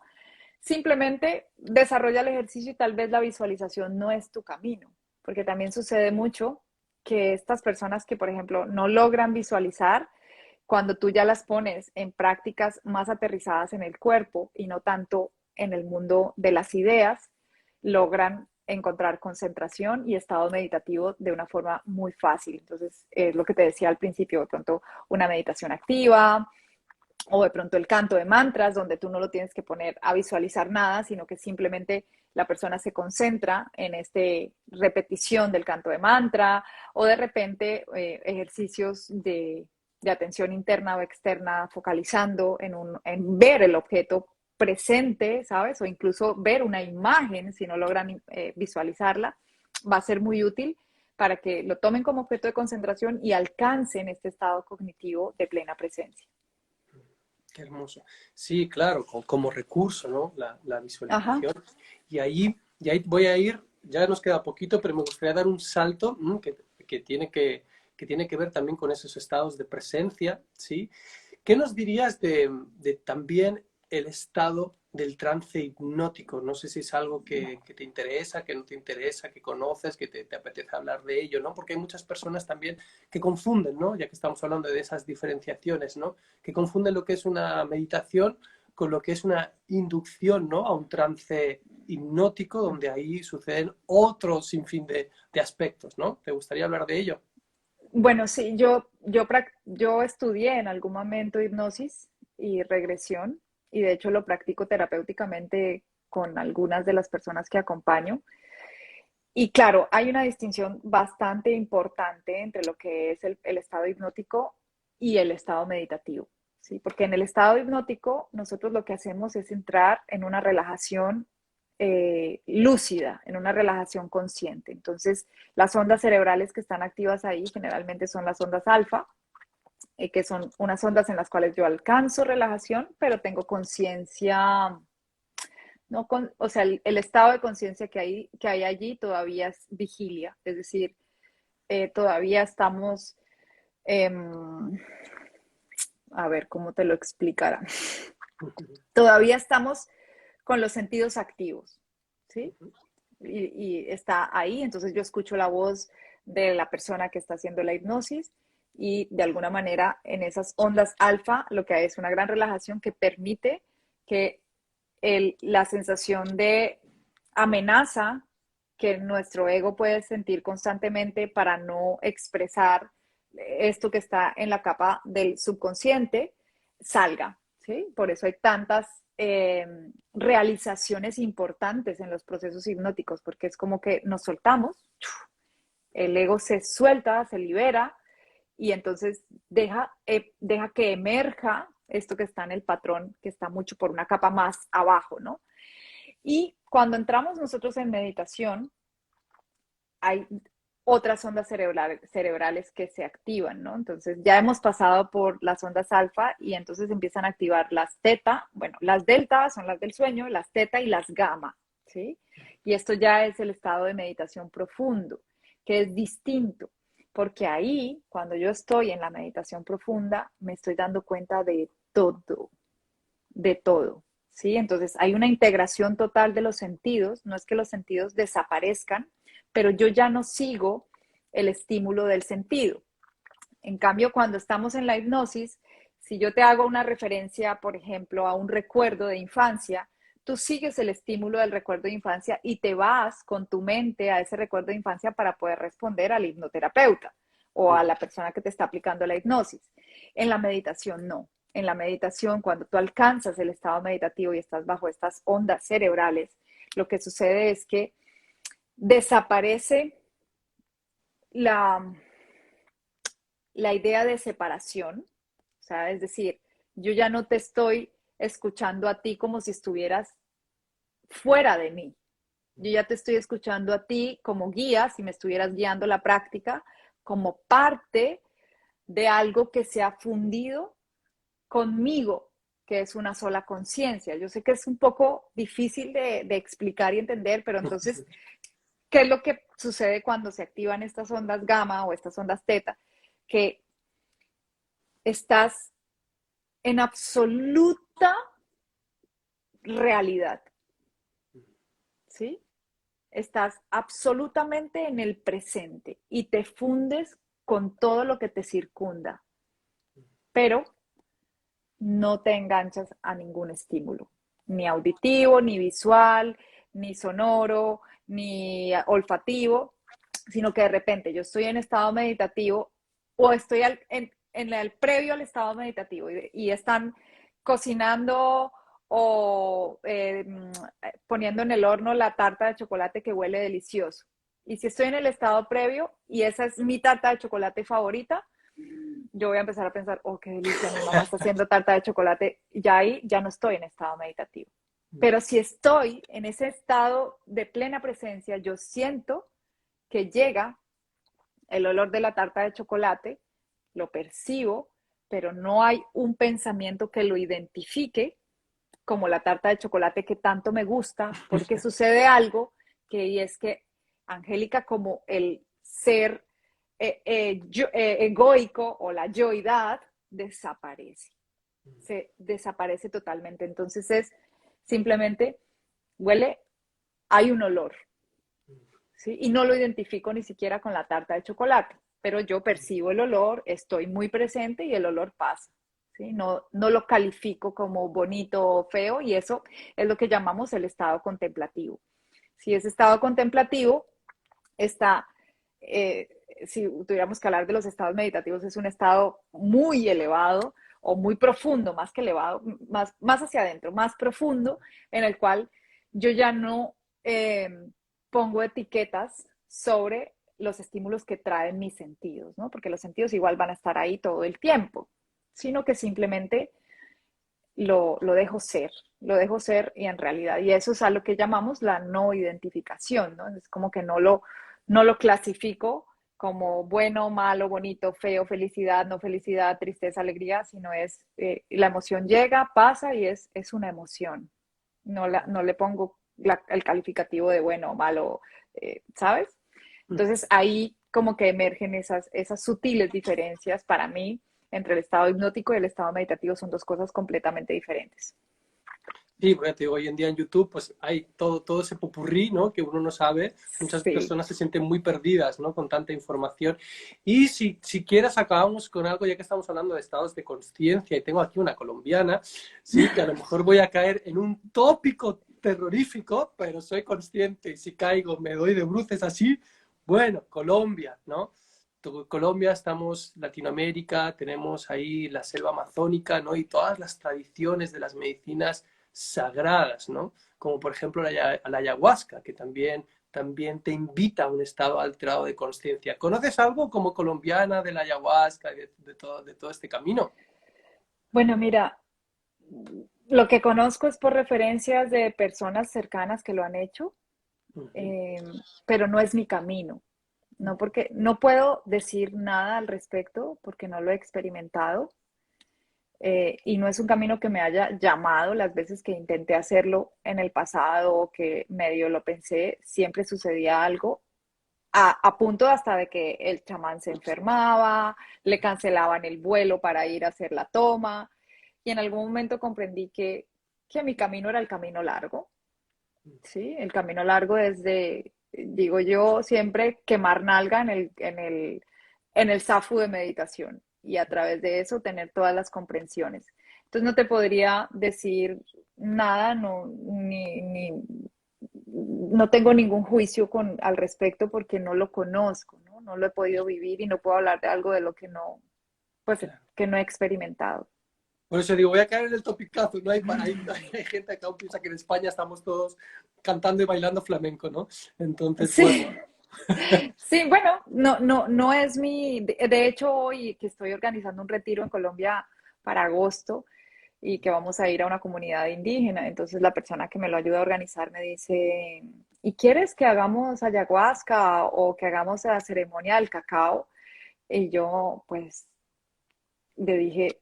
simplemente desarrolla el ejercicio y tal vez la visualización no es tu camino, porque también sucede mucho que estas personas que, por ejemplo, no logran visualizar, cuando tú ya las pones en prácticas más aterrizadas en el cuerpo y no tanto en el mundo de las ideas, logran encontrar concentración y estado meditativo de una forma muy fácil. Entonces, es lo que te decía al principio, de pronto una meditación activa o de pronto el canto de mantras, donde tú no lo tienes que poner a visualizar nada, sino que simplemente la persona se concentra en esta repetición del canto de mantra, o de repente ejercicios de atención interna o externa, focalizando en ver el objeto presente, ¿sabes? O incluso ver una imagen, si no logran visualizarla, va a ser muy útil para que lo tomen como objeto de concentración y alcancen este estado cognitivo de plena presencia. Qué hermoso. Sí, claro, como recurso, ¿no? La Ajá. visualización. Y ahí voy a ir, ya nos queda poquito, pero me gustaría dar un salto que tiene que ver también con esos estados de presencia, ¿sí? ¿Qué nos dirías de también el estado del trance hipnótico? No sé si es algo que te interesa, que no te interesa, que conoces, que te apetece hablar de ello, ¿no? Porque hay muchas personas también que confunden, ¿no? Ya que estamos hablando de esas diferenciaciones, ¿no? Que confunden lo que es una meditación con lo que es una inducción, ¿no? A un trance hipnótico donde ahí suceden otro sinfín de aspectos, ¿no? ¿Te gustaría hablar de ello? Bueno, sí, yo estudié en algún momento hipnosis y regresión y de hecho lo practico terapéuticamente con algunas de las personas que acompaño. Y claro, hay una distinción bastante importante entre lo que es el estado hipnótico y el estado meditativo, ¿sí? Porque en el estado hipnótico nosotros lo que hacemos es entrar en una relajación lúcida, en una relajación consciente. Entonces, las ondas cerebrales que están activas ahí generalmente son las ondas alfa, que son unas ondas en las cuales yo alcanzo relajación, pero tengo conciencia, no con, o sea, el estado de conciencia que hay allí todavía es vigilia, es decir, todavía estamos, eh, a ver, ¿cómo te lo explicará? Todavía estamos con los sentidos activos, ¿sí? Y está ahí, entonces yo escucho la voz de la persona que está haciendo la hipnosis y de alguna manera en esas ondas alfa lo que hay es una gran relajación que permite que la sensación de amenaza que nuestro ego puede sentir constantemente para no expresar esto que está en la capa del subconsciente salga, ¿sí? Por eso hay tantas realizaciones importantes en los procesos hipnóticos, porque es como que nos soltamos, el ego se suelta, se libera y entonces deja que emerja esto que está en el patrón, que está mucho por una capa más abajo, ¿no? Y cuando entramos nosotros en meditación, hay otras ondas cerebrales que se activan, ¿no? Entonces ya hemos pasado por las ondas alfa y entonces empiezan a activar las teta, bueno, las delta son las del sueño, las teta y las gamma, ¿sí? Y esto ya es el estado de meditación profundo, que es distinto, porque ahí, cuando yo estoy en la meditación profunda, me estoy dando cuenta de todo, ¿sí? Entonces hay una integración total de los sentidos, no es que los sentidos desaparezcan, pero yo ya no sigo el estímulo del sentido. En cambio, cuando estamos en la hipnosis, si yo te hago una referencia, por ejemplo, a un recuerdo de infancia, tú sigues el estímulo del recuerdo de infancia y te vas con tu mente a ese recuerdo de infancia para poder responder al hipnoterapeuta o a la persona que te está aplicando la hipnosis. En la meditación no. En la meditación, cuando tú alcanzas el estado meditativo y estás bajo estas ondas cerebrales, lo que sucede es que desaparece la, la idea de separación, o sea, es decir, yo ya no te estoy escuchando a ti como si estuvieras fuera de mí. Yo ya te estoy escuchando a ti como guía, si me estuvieras guiando la práctica, como parte de algo que se ha fundido conmigo, que es una sola conciencia. Yo sé que es un poco difícil de explicar y entender, pero entonces, ¿qué es lo que sucede cuando se activan estas ondas gamma o estas ondas teta? Que estás en absoluta realidad, ¿sí? Estás absolutamente en el presente y te fundes con todo lo que te circunda. pero no te enganchas a ningún estímulo, ni auditivo, ni visual, ni sonoro, ni olfativo, sino que de repente yo estoy en estado meditativo o estoy en el previo al estado meditativo y están cocinando o poniendo en el horno la tarta de chocolate que huele delicioso. Y si estoy en el estado previo y esa es mi tarta de chocolate favorita, yo voy a empezar a pensar, oh, qué delicia, mi mamá está haciendo tarta de chocolate, ya ahí ya no estoy en estado meditativo. Pero si estoy en ese estado de plena presencia, yo siento que llega el olor de la tarta de chocolate, lo percibo, pero no hay un pensamiento que lo identifique como la tarta de chocolate que tanto me gusta, porque sucede algo que y es que Angélica, como el ser egoico o la yoidad, desaparece, se desaparece totalmente. Entonces es simplemente huele, hay un olor, ¿sí? Y no lo identifico ni siquiera con la tarta de chocolate, pero yo percibo el olor, estoy muy presente y el olor pasa. ¿Sí? No, no lo califico como bonito o feo y eso es lo que llamamos el estado contemplativo. Si ese estado contemplativo está, eh, si tuviéramos que hablar de los estados meditativos, es un estado muy elevado o muy profundo, más que elevado, más hacia adentro, más profundo, en el cual yo ya no pongo etiquetas sobre los estímulos que traen mis sentidos, ¿no? Porque los sentidos igual van a estar ahí todo el tiempo, sino que simplemente lo dejo ser y en realidad, y eso es a lo que llamamos la no identificación, ¿no? Es como que no lo clasifico como bueno, malo, bonito, feo, felicidad, no felicidad, tristeza, alegría, sino es la emoción llega, pasa y es una emoción. No le pongo el calificativo de bueno o malo, ¿sabes? Entonces ahí como que emergen esas sutiles diferencias para mí entre el estado hipnótico y el estado meditativo son dos cosas completamente diferentes. Sí, porque te digo, hoy en día en YouTube pues hay todo ese popurrí, ¿no? Que uno no sabe. Muchas Sí, personas se sienten muy perdidas, ¿no? Con tanta información. Y si quieres acabamos con algo, ya que estamos hablando de estados de conciencia y tengo aquí una colombiana, sí, que a lo mejor voy a caer en un tópico terrorífico, pero soy consciente y si caigo me doy de bruces así. Bueno, Colombia, ¿no? Colombia, estamos Latinoamérica, tenemos ahí la selva amazónica, ¿no? Y todas las tradiciones de las medicinas sagradas, ¿no? Como por ejemplo la ayahuasca, que también te invita a un estado alterado de conciencia. ¿Conoces algo como colombiana de la ayahuasca y de todo este camino? bueno, mira, lo que conozco es por referencias de personas cercanas que lo han hecho, Uh -huh. eh, pero no es mi camino. No porque no puedo decir nada al respecto porque no lo he experimentado y no es un camino que me haya llamado las veces que intenté hacerlo en el pasado o que medio lo pensé, siempre sucedía algo a punto hasta de que el chamán se enfermaba, le cancelaban el vuelo para ir a hacer la toma y en algún momento comprendí que mi camino era el camino largo, ¿sí? El camino largo desde, digo yo, siempre quemar nalga en el zafu de meditación y a través de eso tener todas las comprensiones. Entonces no te podría decir nada, no, no tengo ningún juicio al respecto porque no lo conozco, ¿no? No lo he podido vivir y no puedo hablar de algo de lo que no, pues, Claro. que no he experimentado. Por eso digo, voy a caer en el topicazo, ¿no? Hay gente que aún piensa que en España estamos todos cantando y bailando flamenco, ¿no? Entonces, Sí, bueno. sí, bueno, no es de hecho hoy que estoy organizando un retiro en Colombia para agosto y que vamos a ir a una comunidad indígena, entonces la persona que me lo ayuda a organizar me dice, ¿y quieres que hagamos ayahuasca o que hagamos la ceremonia del cacao? Y yo, pues, le dije,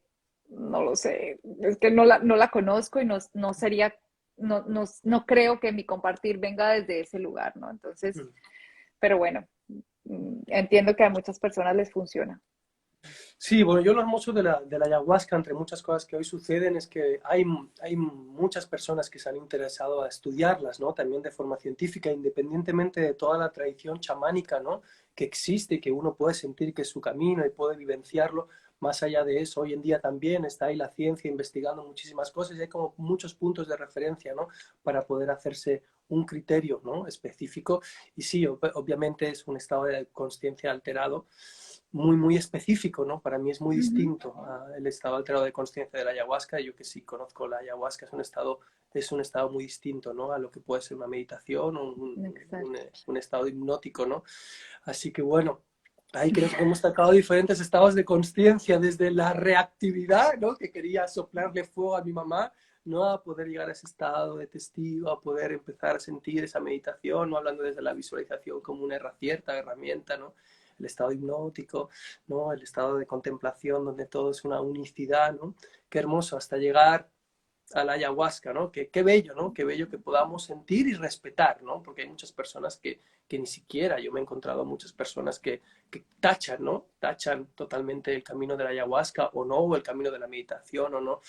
no lo sé, es que no la conozco y no sería, no creo que mi compartir venga desde ese lugar, ¿no? Entonces, pero bueno, entiendo que a muchas personas les funciona. Sí, bueno, yo lo hermoso de la ayahuasca, entre muchas cosas que hoy suceden, es que hay muchas personas que se han interesado a estudiarlas, ¿no? También de forma científica, independientemente de toda la tradición chamánica, ¿no? Que existe y que uno puede sentir que es su camino y puede vivenciarlo. más allá de eso, hoy en día también está ahí la ciencia investigando muchísimas cosas y hay como muchos puntos de referencia, ¿no? Para poder hacerse un criterio, ¿no? Específico. Y sí, obviamente es un estado de conciencia alterado muy, muy específico, ¿no? Para mí es muy Ujú. distinto al estado alterado de conciencia de la ayahuasca. Yo que sí conozco la ayahuasca, es un estado muy distinto, ¿no? A lo que puede ser una meditación o Exacto. un estado hipnótico, ¿no? Así que bueno, ahí creo que hemos tocado diferentes estados de conciencia, desde la reactividad, ¿no? Que quería soplarle fuego a mi mamá, ¿no? A poder llegar a ese estado de testigo, a poder empezar a sentir esa meditación, ¿no? Hablando desde la visualización como una cierta herramienta, ¿no? El estado hipnótico, ¿no? El estado de contemplación donde todo es una unicidad, ¿no? Qué hermoso, hasta llegar a la ayahuasca, ¿no? Qué bello, ¿no? Qué bello que podamos sentir y respetar, ¿no? Porque hay muchas personas que ni siquiera, yo me he encontrado muchas personas que tachan, ¿no? Tachan totalmente el camino de la ayahuasca o no, o el camino de la meditación o no.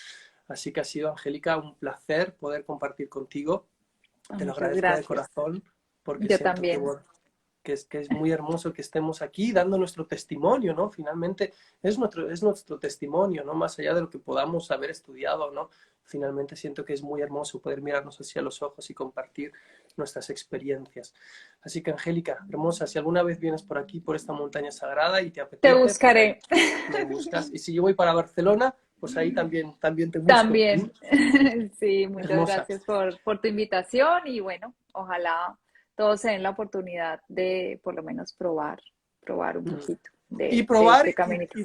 Así que ha sido, Angélica, un placer poder compartir contigo. Te lo Muchas agradezco de gracias. corazón porque Yo siento que, también. bueno, que es muy hermoso que estemos aquí dando nuestro testimonio, ¿no? Finalmente es nuestro testimonio, ¿no? Más allá de lo que podamos haber estudiado, ¿no? Finalmente siento que es muy hermoso poder mirarnos hacia los ojos y compartir nuestras experiencias. Así que, Angélica, hermosa, si alguna vez vienes por aquí, por esta montaña sagrada y te Te apetece, pues ahí buscaré. me buscas. Y si yo voy para Barcelona, pues ahí también te busco. ¿Mm? También. Sí, muchas Hermosa. gracias por tu invitación y bueno, ojalá todos se den la oportunidad de por lo menos probar un Mm. poquito Y de probar este caminito.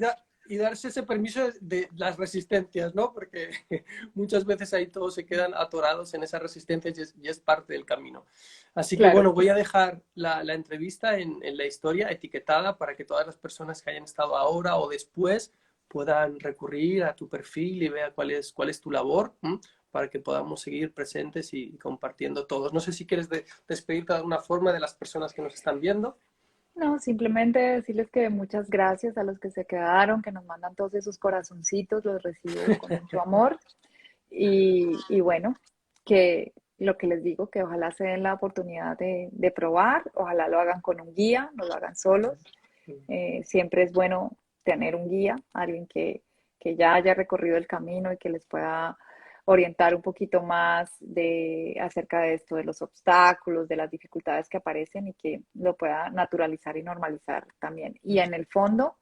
y darse ese permiso de las resistencias, ¿no? Porque muchas veces ahí todos se quedan atorados en esas resistencias y es parte del camino. Así que Claro bueno, que voy a sí. dejar la entrevista en la historia etiquetada para que todas las personas que hayan estado ahora o después puedan recurrir a tu perfil y vean cuál es tu labor, ¿m? Para que podamos seguir presentes y compartiendo todos. No sé si quieres despedirte de alguna forma de las personas que nos están viendo. No, simplemente decirles que muchas gracias a los que se quedaron, que nos mandan todos esos corazoncitos, los recibo con mucho amor. Y bueno, que lo que les digo, que ojalá se den la oportunidad de probar, ojalá lo hagan con un guía, no lo hagan solos. Siempre es bueno tener un guía, alguien que ya haya recorrido el camino y que les pueda orientar un poquito más acerca de esto, de los obstáculos, de las dificultades que aparecen y que lo pueda naturalizar y normalizar también. Y en el fondo,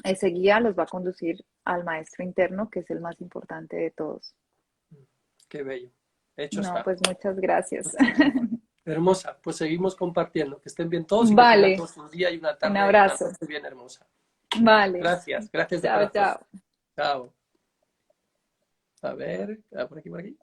ese guía los va a conducir al maestro interno, que es el más importante de todos. Qué bello. Hecho No, está. pues muchas gracias. Hermosa, pues seguimos compartiendo. Que estén bien todos y que tengan Vale, todos un día y un una abrazo. noche bien hermosa. Vale, Gracias, gracias de chao, corazón. chao. Chao. A ver, por aquí, por aquí.